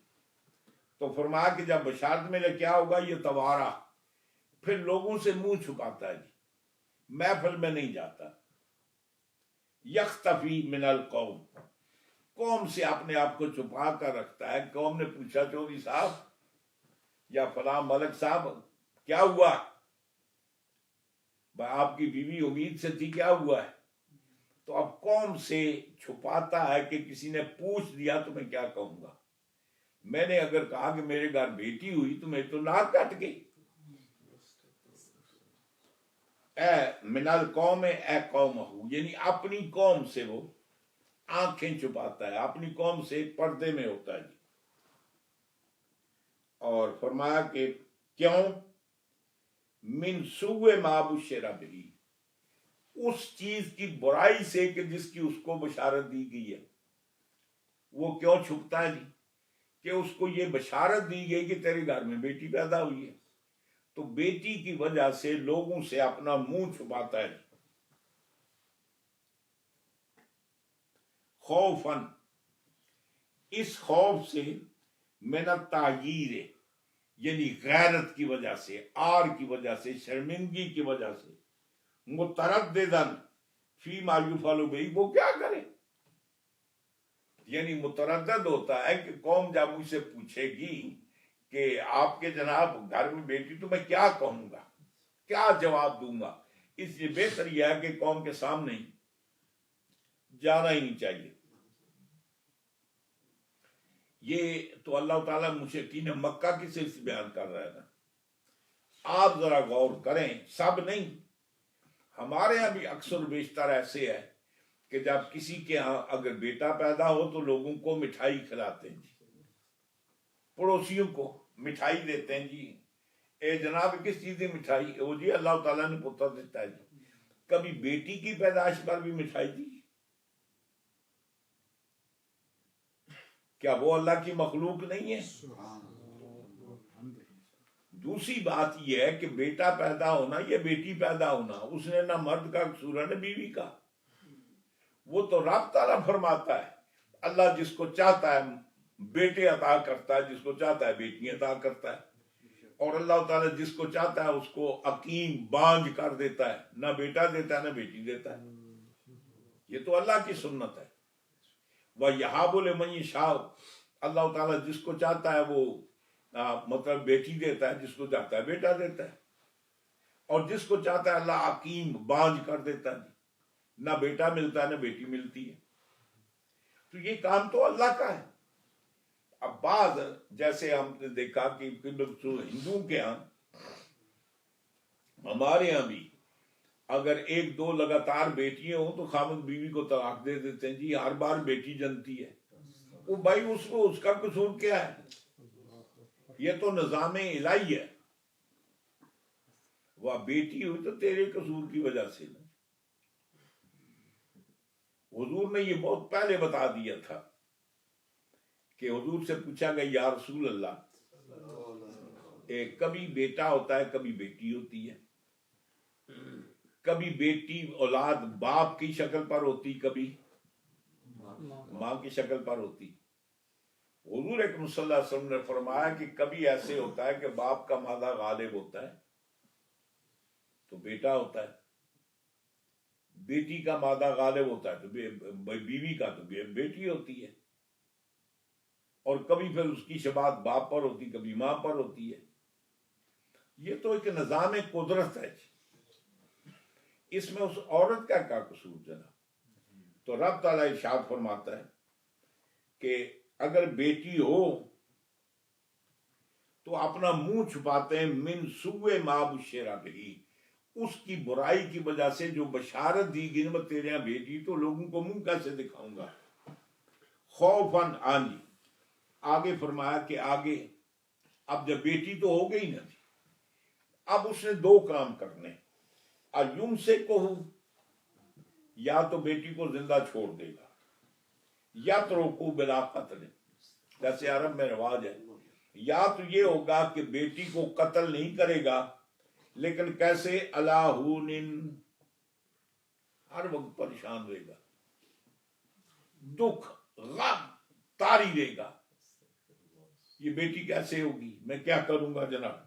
تو فرمایا کہ جب بشارت ملے کیا ہوگا؟ یہ توارا، پھر لوگوں سے منہ چھپاتا ہے جی، محفل میں نہیں جاتا۔ یختفی من القوم، قوم سے اپنے آپ کو چھپا کر رکھتا ہے۔ قوم نے پوچھا چودھری صاحب یا فلاں ملک صاحب کیا ہوا؟ آپ کی بیوی امید سے تھی، کیا ہوا ہے؟ تو اب قوم سے چھپاتا ہے کہ کسی نے پوچھ دیا تو میں کیا کہوں گا؟ میں نے اگر کہا کہ میرے گھر بیٹی ہوئی تو میں تو ناک کٹ گئی۔ اے من القوم، اے قوم ہو، یعنی اپنی قوم سے وہ آنکھیں چھپاتا ہے، اپنی قوم سے پردے میں ہوتا ہے جی۔ اور فرمایا کہ کیوں؟ من سوء ما بشر بہ، اس چیز کی برائی سے کہ جس کی اس کو بشارت دی گئی ہے۔ وہ کیوں چھپتا ہے جی؟ کہ اس کو یہ بشارت دی گئی کہ تیرے گھر میں بیٹی پیدا ہوئی ہے، تو بیٹی کی وجہ سے لوگوں سے اپنا منہ چھپاتا ہے۔ خوفاً، اس خوف سے، من التعییر، یعنی غیرت کی وجہ سے، آر کی وجہ سے، شرمندگی کی وجہ سے، متردداً فیما یفعل بہ، وہ کیا کرے؟ یعنی متردد ہوتا ہے کہ قوم جب مجھ سے پوچھے گی کہ آپ کے جناب گھر میں بیٹی، تو میں کیا کہوں گا، کیا جواب دوں گا؟ اس لیے بہتر یہ ہے کہ قوم کے سامنے جانا ہی نہیں چاہیے۔ یہ تو اللہ تعالیٰ مشرکین مکہ کی صرف بیان کر رہا ہے نا۔ آپ ذرا غور کریں، سب نہیں، ہمارے یہاں بھی اکثر بیشتر ایسے ہے کہ جب کسی کے ہاں اگر بیٹا پیدا ہو تو لوگوں کو مٹھائی کھلاتے ہیں جی، پڑوسیوں کو مٹھائی دیتے ہیں جی۔ اے جناب کس چیز کی مٹھائی؟ وہ جی اللہ تعالیٰ نے پتر دیتا ہے جی۔ کبھی بیٹی کی پیدائش پر بھی مٹھائی دی؟ کیا وہ اللہ کی مخلوق نہیں ہے؟ دوسری بات یہ ہے کہ بیٹا پیدا ہونا یا بیٹی پیدا ہونا، اس نے نہ مرد کا قصور ہے نہ بیوی کا، وہ تو رب تعالیٰ فرماتا ہے۔ اللہ جس کو چاہتا ہے بیٹے عطا کرتا ہے، جس کو چاہتا ہے بیٹی عطا کرتا ہے، اور اللہ تعالیٰ جس کو چاہتا ہے اس کو عقیم بانجھ کر دیتا ہے، نہ بیٹا دیتا ہے نہ بیٹی دیتا ہے۔ یہ تو اللہ کی سنت ہے۔ وَيَهَابُ لِمَن يَشَاءُ، اللہ تعالیٰ جس کو چاہتا ہے وہ مطلب بیٹی دیتا ہے، جس کو چاہتا ہے بیٹا دیتا ہے، اور جس کو چاہتا ہے اللہ عقیم بانجھ کر دیتا ہے، نہ بیٹا ملتا ہے نہ بیٹی ملتی ہے۔ تو یہ کام تو اللہ کا ہے۔ اب بعض جیسے ہم نے دیکھا کہ ہندوؤں کے ہاں، ہمارے ہاں بھی اگر ایک دو لگاتار بیٹیاں ہوں تو خاوند بیوی کو طلاق دے دیتے ہیں جی، ہر بار بیٹی جنتی ہے۔ وہ بھائی اس کو اس کا قصور کیا ہے؟ یہ تو نظام الہی ہے۔ وہ بیٹی ہوئی تو تیرے قصور کی وجہ سے نا۔ حضور نے یہ بہت پہلے بتا دیا تھا کہ حضور سے پوچھا گیا یا رسول اللہ، کبھی بیٹا ہوتا ہے کبھی بیٹی ہوتی ہے، کبھی بیٹی اولاد باپ کی شکل پر ہوتی، کبھی ماں کی شکل پر ہوتی۔ حضور اکرم صلی اللہ علیہ وسلم نے فرمایا کہ کبھی ایسے ہوتا ہے کہ باپ کا مادہ غالب ہوتا ہے تو بیٹا ہوتا ہے، بیٹی کا مادہ غالب ہوتا ہے تو بیوی کا تو بیٹی ہوتی ہے، اور کبھی پھر اس کی شباہت باپ پر ہوتی کبھی ماں پر ہوتی ہے۔ یہ تو ایک نظام قدرت ہے جی، اس میں اس عورت کا کیا قصور جناب؟ تو رب تعالیٰ ارشاد فرماتا ہے کہ اگر بیٹی ہو تو اپنا منہ چھپاتے ہیں، من سوء ما بشر بہ، اس کی برائی کی وجہ سے جو بشارت دی گئی میں تیرے یہاں بیٹی، تو لوگوں کو منہ کیسے دکھاؤں گا؟ خوفاً، آنی آگے فرمایا کہ آگے اب جب بیٹی تو ہو گئی نا، اب اس نے دو کام کرنے، ایم سے کہوں، یا تو بیٹی کو زندہ چھوڑ دے گا، یا تو روکو بلا قتل، جیسے عرب میں رواج ہے یا تو یہ ہوگا کہ بیٹی کو قتل نہیں کرے گا، لیکن کیسے؟ الہون، ہر وقت پریشان رہے گا، دکھ غم طاری رہے گا، یہ بیٹی کیسے ہوگی، میں کیا کروں گا جناب۔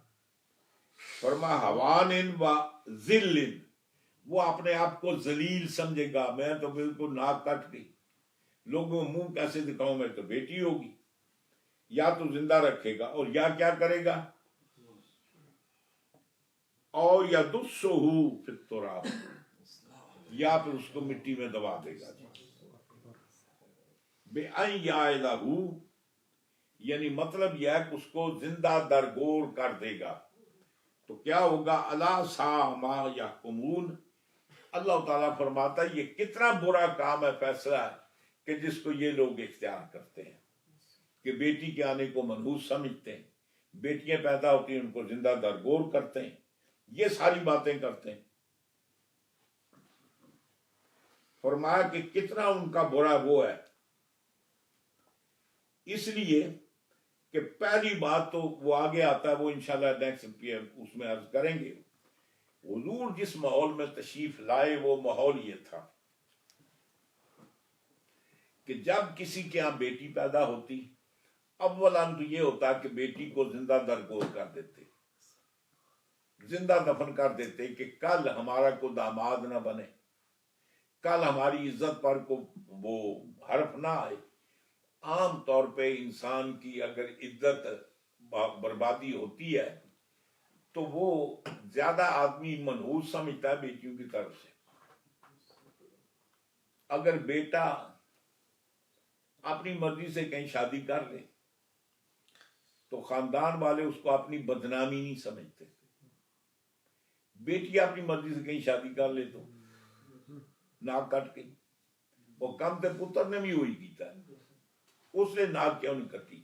فرما ہوان و ذل، وہ اپنے آپ کو ذلیل سمجھے گا، میں تو بالکل ناک کٹ گئی، لوگوں منہ کیسے دکھاؤں، میں تو بیٹی ہوگی۔ یا تو زندہ رکھے گا، اور یا کیا کرے گا، اور یا دسہ فی التراب، یا پھر اس کو مٹی میں دبا دے گا۔ بے ان یعلہ، یعنی مطلب یہ ہے کہ اس کو زندہ درگور کر دے گا۔ تو کیا ہوگا؟ الا ساء ما یحکمون، اللہ تعالیٰ فرماتا ہے یہ کتنا برا کام ہے، فیصلہ ہے کہ جس کو یہ لوگ اختیار کرتے ہیں کہ بیٹی کے آنے کو منحوس سمجھتے ہیں، بیٹیاں پیدا ہوتی ہیں ان کو زندہ درگور کرتے ہیں، یہ ساری باتیں کرتے ہیں۔ فرمایا کہ کتنا ان کا برا وہ ہے، اس لیے کہ پہلی بات تو وہ آگے آتا ہے، وہ انشاءاللہ نیکسٹ اس میں عرض کریں گے۔ حضور جس ماحول میں تشریف لائے وہ ماحول یہ تھا کہ جب کسی کے ہاں بیٹی پیدا ہوتی، اولاً تو یہ ہوتا کہ بیٹی کو زندہ درگور کر دیتے، زندہ دفن کر دیتے کہ کل ہمارا کو داماد نہ بنے، کل ہماری عزت پر کو وہ حرف نہ آئے۔ عام طور پہ انسان کی اگر عزت بربادی ہوتی ہے تو وہ زیادہ آدمی منحوس سمجھتا ہے بیٹیوں کی طرف سے۔ اگر بیٹا اپنی مرضی سے کہیں شادی کر لے تو خاندان والے اس کو اپنی بدنامی نہیں سمجھتے، بیٹی اپنی مرضی سے کہیں شادی کر لے تو ناک کٹ گئی، وہ کم تے پتر نے بھی وہی کیتا ہے، اس نے ناک کیوں نہیں کٹی۔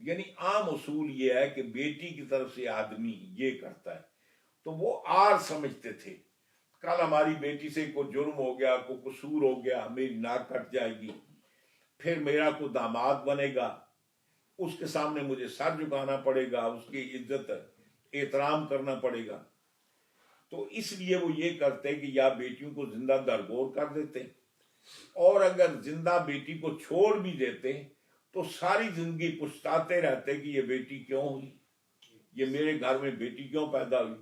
یعنی عام اصول یہ ہے کہ بیٹی کی طرف سے آدمی یہ کرتا ہے تو وہ آر سمجھتے تھے، کل ہماری بیٹی سے کوئی جرم ہو گیا، کوئی قصور ہو گیا، میری ناک کٹ جائے گی، پھر میرا کوئی داماد بنے گا، اس کے سامنے مجھے سر جھکانا پڑے گا، اس کی عزت احترام کرنا پڑے گا۔ تو اس لیے وہ یہ کرتے کہ یا بیٹیوں کو زندہ درگور کر دیتے، اور اگر زندہ بیٹی کو چھوڑ بھی دیتے تو ساری زندگی پچھتاتے رہتے کہ یہ بیٹی کیوں ہوئی، یہ میرے گھر میں بیٹی کیوں پیدا ہوئی۔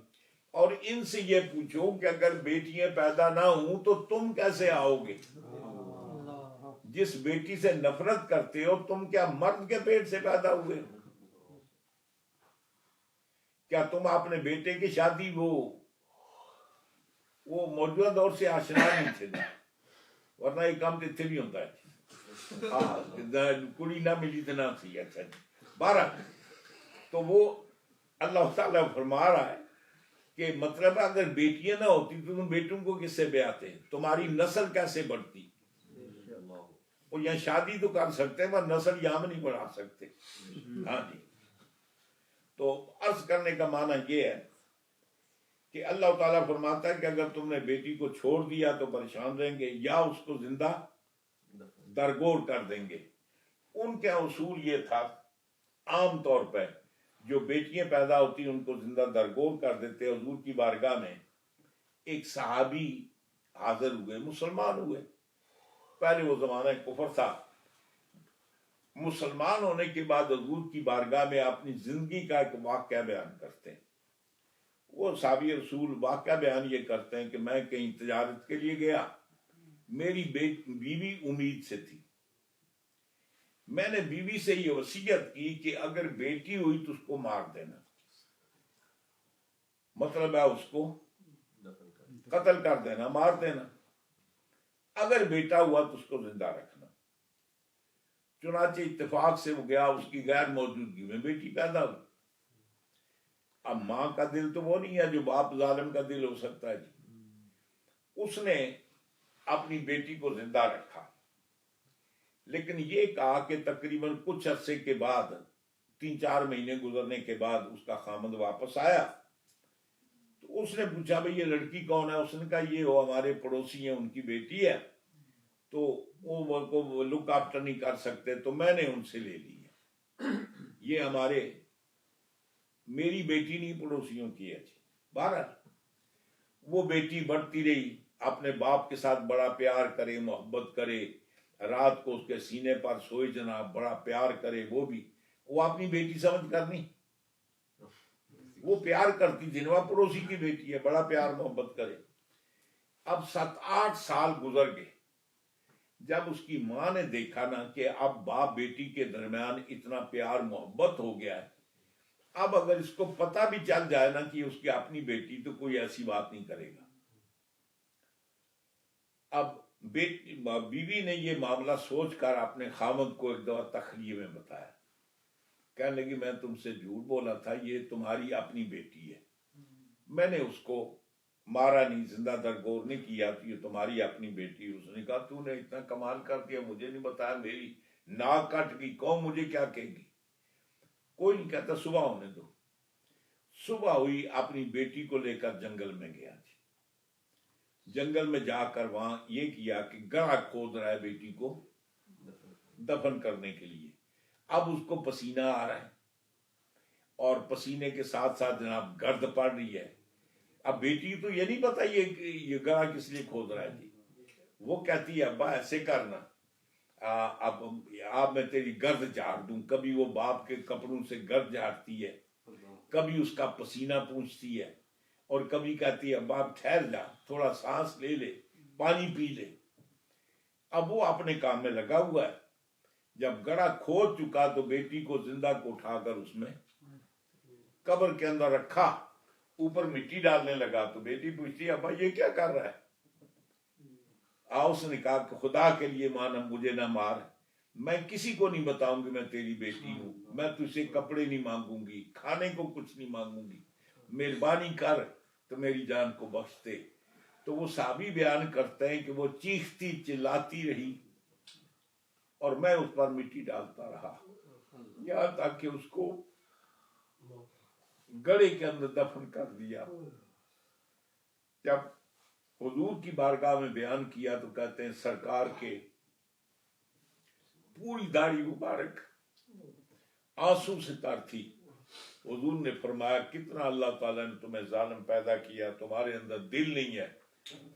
اور ان سے یہ پوچھو کہ اگر بیٹیاں پیدا نہ ہوں تو تم کیسے آؤ گے؟ جس بیٹی سے نفرت کرتے ہو تم کیا مرد کے پیٹ سے پیدا ہوئے؟ کیا تم اپنے بیٹے کی شادی وہ موجودہ دور سے آشنا نہیں تھے، ورنہ یہ کام تو بھی ہوتا ہے، کڑی نہ ملی تو نہ تھی۔ اچھا جی، بارہ تو وہ اللہ تعالیٰ فرما رہا ہے کہ مطلب اگر بیٹیاں نہ ہوتی تو تم بیٹوں کو کس سے بیاتے، تمہاری نسل کیسے بڑھتی؟ وہ یہاں شادی تو کر سکتے ہیں پر نسل یہاں میں نہیں بڑھا سکتے۔ ہاں جی، تو عرض کرنے کا معنی یہ ہے کہ اللہ تعالیٰ فرماتا ہے کہ اگر تم نے بیٹی کو چھوڑ دیا تو پریشان رہیں گے، یا اس کو زندہ درگور کر دیں گے۔ ان کے اصول یہ تھا عام طور پہ جو بیٹیاں پیدا ہوتی ان کو زندہ درگور کر دیتے۔ حضور کی بارگاہ میں ایک صحابی حاضر ہوئے، مسلمان ہوئے، پہلے وہ زمانہ کفر تھا، مسلمان ہونے کے بعد حضور کی بارگاہ میں اپنی زندگی کا ایک واقعہ بیان کرتے ہیں۔ وہ صحابی رسول واقعہ بیان یہ کرتے ہیں کہ میں کہیں تجارت کے لیے گیا، میری بیوی امید سے تھی، میں نے بیوی سے یہ وصیت کی کہ اگر بیٹی ہوئی تو اس کو مار دینا، مطلب ہے اس کو قتل کر دینا، مار دینا، اگر بیٹا ہوا تو اس کو زندہ رکھنا۔ چنانچہ اتفاق سے وہ گیا، اس کی غیر موجودگی میں بیٹی پیدا ہوئی۔ اب ماں کا دل تو وہ نہیں ہے جو باپ ظالم کا دل ہو سکتا ہے جی، اس نے اپنی بیٹی کو زندہ رکھا، لیکن یہ کہا کہ تقریباً کچھ عرصے کے بعد، 3-4 مہینے گزرنے کے بعد اس کا خامند واپس آیا تو اس نے پوچھا بھئی یہ لڑکی کون ہے؟ اس نے کہا یہ وہ ہمارے پڑوسی ہیں، ان کی بیٹی ہے، تو وہ لک آفٹر نہیں کر سکتے تو میں نے ان سے لے لی ہے۔ یہ میری بیٹی نہیں پڑوسیوں کی ہے جی. بہرحال وہ بیٹی بڑھتی رہی، اپنے باپ کے ساتھ بڑا پیار کرے، محبت کرے، رات کو اس کے سینے پر سوئے جناب، بڑا پیار کرے. وہ اپنی بیٹی سمجھ کر نہیں، وہ پیار کرتی تھی، وہ پڑوسی کی بیٹی ہے، بڑا پیار محبت کرے. اب 7-8 سال گزر گئے. جب اس کی ماں نے دیکھا نا کہ اب باپ بیٹی کے درمیان اتنا پیار محبت ہو گیا ہے، اب اگر اس کو پتہ بھی چل جائے نا کہ اس کی اپنی بیٹی، تو کوئی ایسی بات نہیں کرے گا. اب بیوی نے یہ معاملہ سوچ کر اپنے خاوند کو ایک دفعہ تخلیے میں بتایا. کہنے لگی میں تم سے جھوٹ بولا تھا، یہ تمہاری اپنی بیٹی ہے، میں نے اس کو مارا نہیں، زندہ درگور نہیں کیا، تو یہ تمہاری اپنی بیٹی. اس نے کہا تو نے اتنا کمال کر دیا، مجھے نہیں بتایا، میری ناک کٹ گئی، قوم مجھے کیا کہے گی. کوئی نہیں کہتا صبح ہونے دو. صبح ہوئی، اپنی بیٹی کو لے کر جنگل میں گیا جی. جنگل میں جا کر وہاں یہ کیا کہ گڑھا کھود رہا ہے بیٹی کو دفن کرنے کے لیے. اب اس کو پسینہ آ رہا ہے اور پسینے کے ساتھ ساتھ جناب گرد پڑ رہی ہے. اب بیٹی تو یہ نہیں پتا یہ گڑھا کس لیے کھود رہا ہے جی. وہ کہتی ہے ابا ایسے کرنا، اب میں تیری گرد جھاڑ دوں. کبھی وہ باپ کے کپڑوں سے گرد جھاڑتی ہے، کبھی اس کا پسینہ پوچھتی ہے، اور کبھی کہتی ہے باپ ٹھہر جا، تھوڑا سانس لے لے، پانی پی لے. اب وہ اپنے کام میں لگا ہوا ہے. جب گڑھا کھود چکا تو بیٹی کو زندہ کو اٹھا کر اس میں قبر کے اندر رکھا، اوپر مٹی ڈالنے لگا. تو بیٹی پوچھتی ہے ابا یہ کیا کر رہا ہے؟ اس نے کہا کہ خدا کے لیے مانا مجھے نہ مار، میں کسی کو نہیں بتاؤں گی میں تیری بیٹی ہوں، میں تجھ سے کپڑے نہیں مانگوں گی، کھانے کو کچھ نہیں مانگوں گی، مہربانی کر تو میری جان کو بخش دے. تو وہ صحابی بیان کرتے ہیں کہ وہ چیختی چلاتی رہی اور میں اس پر مٹی ڈالتا رہا یہاں تک کہ اس کو گڑھے کے اندر دفن کر دیا. جب حضور کی بارگاہ میں بیان کیا تو کہتے ہیں سرکار کے پوری داڑھی مبارک آنسو سے تر تھی. حضور نے فرمایا کتنا اللہ تعالیٰ نے تمہیں ظالم پیدا کیا، تمہارے اندر دل نہیں ہے،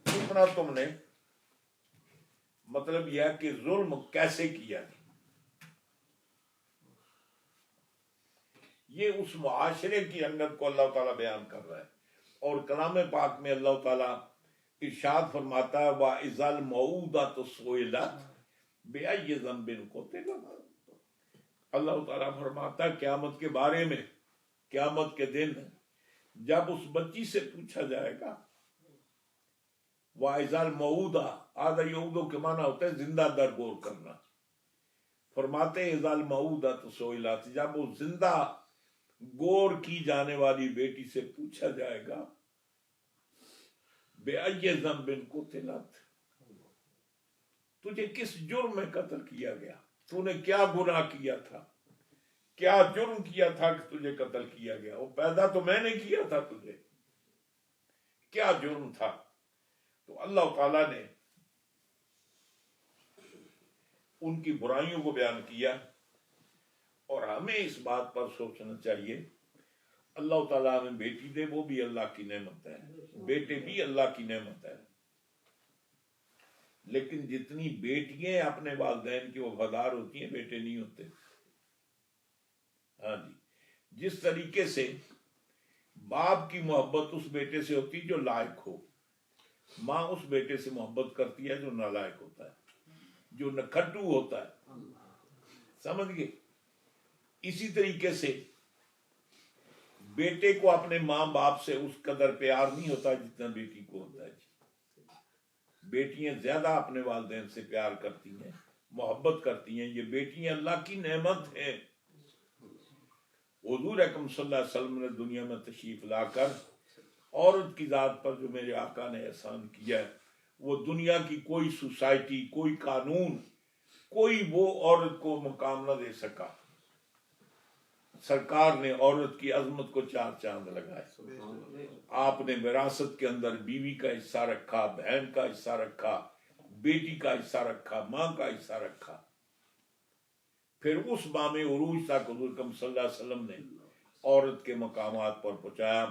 کتنا تم نے، مطلب یہ ہے کہ ظلم کیسے کیا. یہ اس معاشرے کی رنگت کو اللہ تعالیٰ بیان کر رہا ہے. اور کلام پاک میں اللہ تعالیٰ ارشاد فرماتا ہے وَإِذَا الْمَوْءُودَةُ سُئِلَتْ بِأَيِّ ذَنبٍ قُتِلَتْ. اللہ تعالیٰ فرماتا ہے قیامت کے بارے میں، قیامت کے دن جب اس بچی سے پوچھا جائے گا، وَإِذَا الْمَوْءُودَةُ، آدھا یعودو کے معنی ہوتا ہے زندہ درگور کرنا. فرماتے ہیں اِذَا الْمَوْءُودَةُ سُئِلَتْ، جب وہ زندہ گور کی جانے والی بیٹی سے پوچھا جائے گا بِأَيِّ ذَنبٍ قُتِلَتْ، تجھے کس جرم میں قتل کیا گیا، تو نے کیا گناہ کیا تھا، کیا جرم کیا تھا کہ تجھے قتل کیا گیا. وہ پیدا تو میں نے کیا تھا، تجھے کیا جرم تھا. تو اللہ تعالیٰ نے ان کی برائیوں کو بیان کیا. اور ہمیں اس بات پر سوچنا چاہیے اللہ تعالیٰ ہمیں بیٹی دے، وہ بھی اللہ کی نعمت ہے، بیٹے بھی اللہ کی نعمت ہے. لیکن جتنی بیٹیاں اپنے والدین کی وفادار ہوتی ہیں بیٹے نہیں ہوتے. ہاں جی، جس طریقے سے باپ کی محبت اس بیٹے سے ہوتی جو لائق ہو، ماں اس بیٹے سے محبت کرتی ہے جو نالائق ہوتا ہے، جو نکھٹو ہوتا ہے. سمجھ گئے؟ اسی طریقے سے بیٹے کو اپنے ماں باپ سے اس قدر پیار نہیں ہوتا جتنا بیٹی کو ہوتا ہے. بیٹیاں زیادہ اپنے والدین سے پیار کرتی ہیں، محبت کرتی ہیں. یہ بیٹیاں اللہ کی نعمت ہیں. حضور اکرم صلی اللہ علیہ وسلم نے دنیا میں تشریف لا کر عورت کی ذات پر جو میرے آقا نے احسان کیا ہے، وہ دنیا کی کوئی سوسائٹی، کوئی قانون، کوئی وہ عورت کو مقام نہ دے سکا. سرکار نے عورت کی عظمت کو 4 چاند لگائے. آپ نے وراثت کے اندر بیوی کا حصہ رکھا، بہن کا حصہ رکھا، بیٹی کا حصہ رکھا، ماں کا حصہ رکھا. پھر اس مام عروج تک حضور صلی اللہ علیہ وسلم نے عورت کے مقامات پر پہنچایا.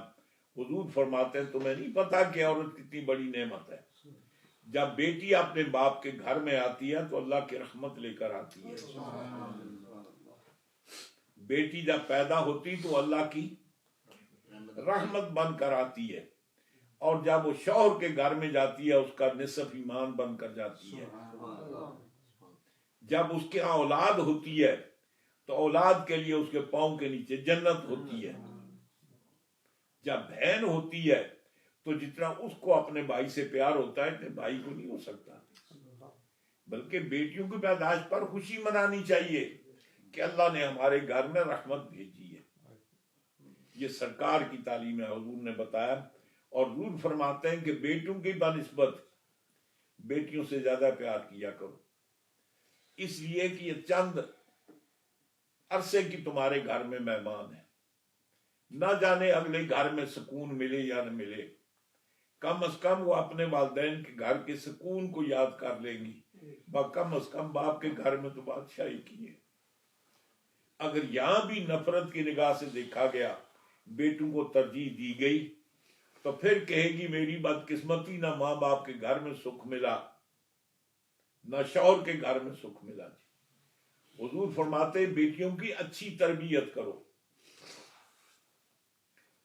حضور فرماتے ہیں تمہیں نہیں پتا کہ عورت کتنی بڑی نعمت ہے. جب بیٹی اپنے باپ کے گھر میں آتی ہے تو اللہ کی رحمت لے کر آتی ہے. بیٹی جب پیدا ہوتی تو اللہ کی رحمت بن کر آتی ہے, اور جب وہ شوہر کے گھر میں جاتی ہے اس کا نصف ایمان بن کر جاتی ہے. جب اس کے ہاں اولاد ہوتی ہے تو اولاد کے لیے اس کے پاؤں کے نیچے جنت ہوتی ہے. جب بہن ہوتی ہے تو جتنا اس کو اپنے بھائی سے پیار ہوتا ہے اتنے بھائی کو نہیں ہو سکتا. بلکہ بیٹیوں کی پیدائش پر خوشی منانی چاہیے کہ اللہ نے ہمارے گھر میں رحمت بھیجی ہے. یہ سرکار کی تعلیم ہے, حضور نے بتایا. اور حضور فرماتے ہیں کہ بیٹوں کی بنسبت بیٹیوں سے زیادہ پیار کیا کرو, اس لیے کہ یہ چند عرصے کی تمہارے گھر میں مہمان ہیں. نہ جانے اگلے گھر میں سکون ملے یا نہ ملے, کم از کم وہ اپنے والدین کے گھر کے سکون کو یاد کر لیں گی. کم از کم باپ کے گھر میں تو بادشاہی کی ہے. اگر یہاں بھی نفرت کی نگاہ سے دیکھا گیا, بیٹوں کو ترجیح دی گئی, تو پھر کہے گی میری بدقسمتی, نہ ماں باپ کے گھر میں سکھ ملا نہ شوہر کے گھر میں سکھ ملا. حضور فرماتے بیٹیوں کی اچھی تربیت کرو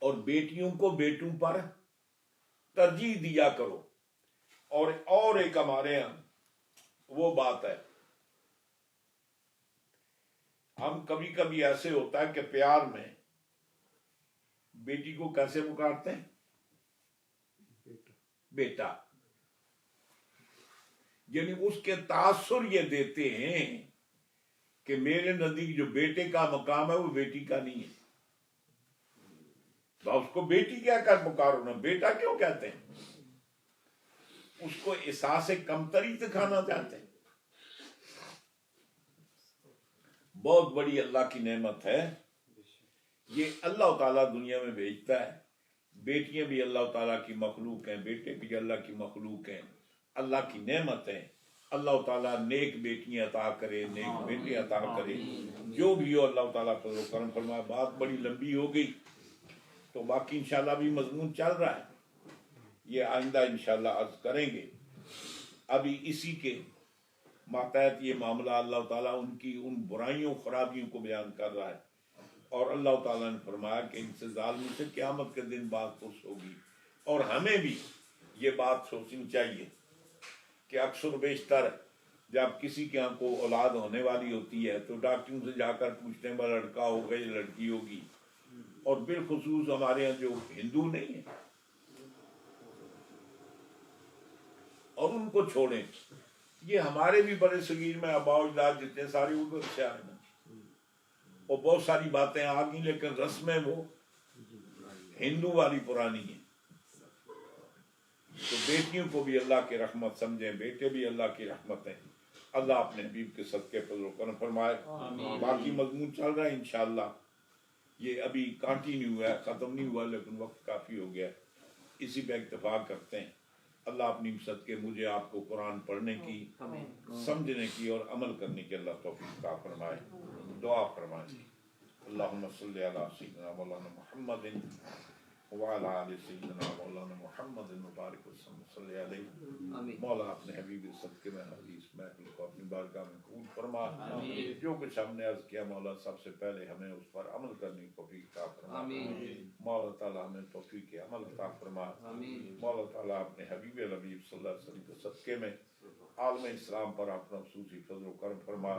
اور بیٹیوں کو بیٹوں پر ترجیح دیا کرو. اور ایک ہمارے یہاں وہ بات ہے, ہم کبھی کبھی ایسے ہوتا ہے کہ پیار میں بیٹی کو کیسے پکارتے ہیں, بیٹا, یعنی اس کے تاثر یہ دیتے ہیں کہ میرے نزدیک جو بیٹے کا مقام ہے وہ بیٹی کا نہیں ہے. تو اس کو بیٹی کیا کر پکارو نا, بیٹا کیوں کہتے ہیں؟ اس کو احساس کمتری دکھانا چاہتے ہیں. بہت بڑی اللہ کی نعمت ہے یہ, اللہ تعالیٰ دنیا میں بھیجتا ہے. بیٹیاں بھی اللہ تعالیٰ کی مخلوق ہیں, بیٹے بھی اللہ کی مخلوق ہیں, اللہ کی نعمت ہیں. اللہ تعالیٰ نیک بیٹیاں عطا کرے, نیک بیٹے عطا کرے, جو بھی ہو اللہ تعالیٰ فضل و کرم فرمائے. بات بڑی لمبی ہو گئی تو باقی انشاءاللہ بھی مضمون چل رہا ہے, یہ آئندہ انشاءاللہ عرض کریں گے. ابھی اسی کے ماتحت یہ معاملہ اللہ تعالیٰ ان برائیوں خرابیوں کو بیان کر رہا ہے. اور اللہ تعالیٰ نے فرمایا کہ ان سے ظالموں سے قیامت کے دن بات پرس ہوگی. اور ہمیں بھی یہ بات سوچنی چاہیے کہ اکثر و بیشتر جب کسی کے یہاں کو اولاد ہونے والی ہوتی ہے تو ڈاکٹروں سے جا کر پوچھتے ہیں لڑکا ہوگا یا لڑکی ہوگی. اور بالخصوص ہمارے یہاں جو ہندو نہیں ہیں, اور ان کو چھوڑیں, یہ ہمارے بھی بڑے صغیر میں آباء و اجداد جتنے سارے ادھر سے آئے نا, اور بہت ساری باتیں آ گئی لیکن رسمیں وہ ہندو والی پرانی ہیں. تو بیٹیوں کو بھی اللہ کی رحمت سمجھیں, بیٹے بھی اللہ کی رحمت ہیں. اللہ اپنے حبیب کے صدقے فضل و کرم فرمائے. باقی مضمون چل رہا ہے انشاءاللہ, یہ ابھی کنٹینیو ہوا ہے, ختم نہیں ہوا لیکن وقت کافی ہو گیا ہے, اسی پہ اتفاق کرتے ہیں. اللہ اپنی صدقے مجھے آپ کو قرآن پڑھنے کی, سمجھنے کی اور عمل کرنے کی اللہ توفیق عطا فرمائے. دعا فرمائیں. اللہم صلی علی سیدنا مولانا محمد وعلی آل سیدنا مولانا محمد مبارک وسلم صلی علیہ. مولا اپنے حبیب صدقے میں حدیث محفل کو اپنی بارگاہ میں قبول فرما. جو کچھ ہم نے عرض کیا مولا سب سے پہلے ہمیں اس پر عمل کرنے کی توفیق عطا فرما. مولا تعالیٰ ہمیں توفیق عمل عطا فرما. مولا تعالیٰ اپنے حبیب الحبیب صلی اللہ علیہ وسلم کے صدقے میں عالم اسلام پر اپنا خصوصی فضل و کرم فرما.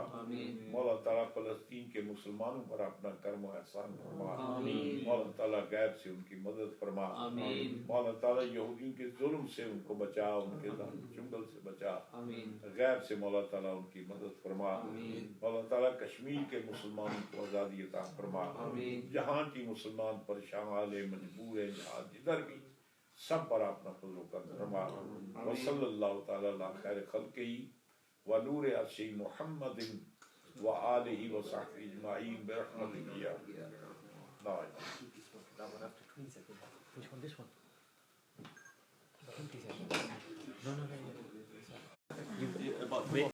مولا تعالیٰ فلسطین کے مسلمانوں پر اپنا کرم و احسان فرما. مولا تعالیٰ غیب سے ان کی مدد فرما. مولا تعالیٰ یہودیوں کے ظلم سے ان کو بچا, ان کے ظلم چنگل سے بچا. غیب سے مولا تعالیٰ ان کی مدد فرما. مولا تعالیٰ کشمیر کے مسلمانوں کو آزادی عطا فرما. جہاں کی مسلمان پریشان حال مجبور ہے, جہاں جدھر بھی سب پر اپنا فضل و کرم فرما. وصلی اللہ تعالیٰ علی خیر خلقہ ونور عرش محمد وآلہ وصحبہ اجمعین برحمتک یا لا الہ. Which one? This one? 20 seconds. No.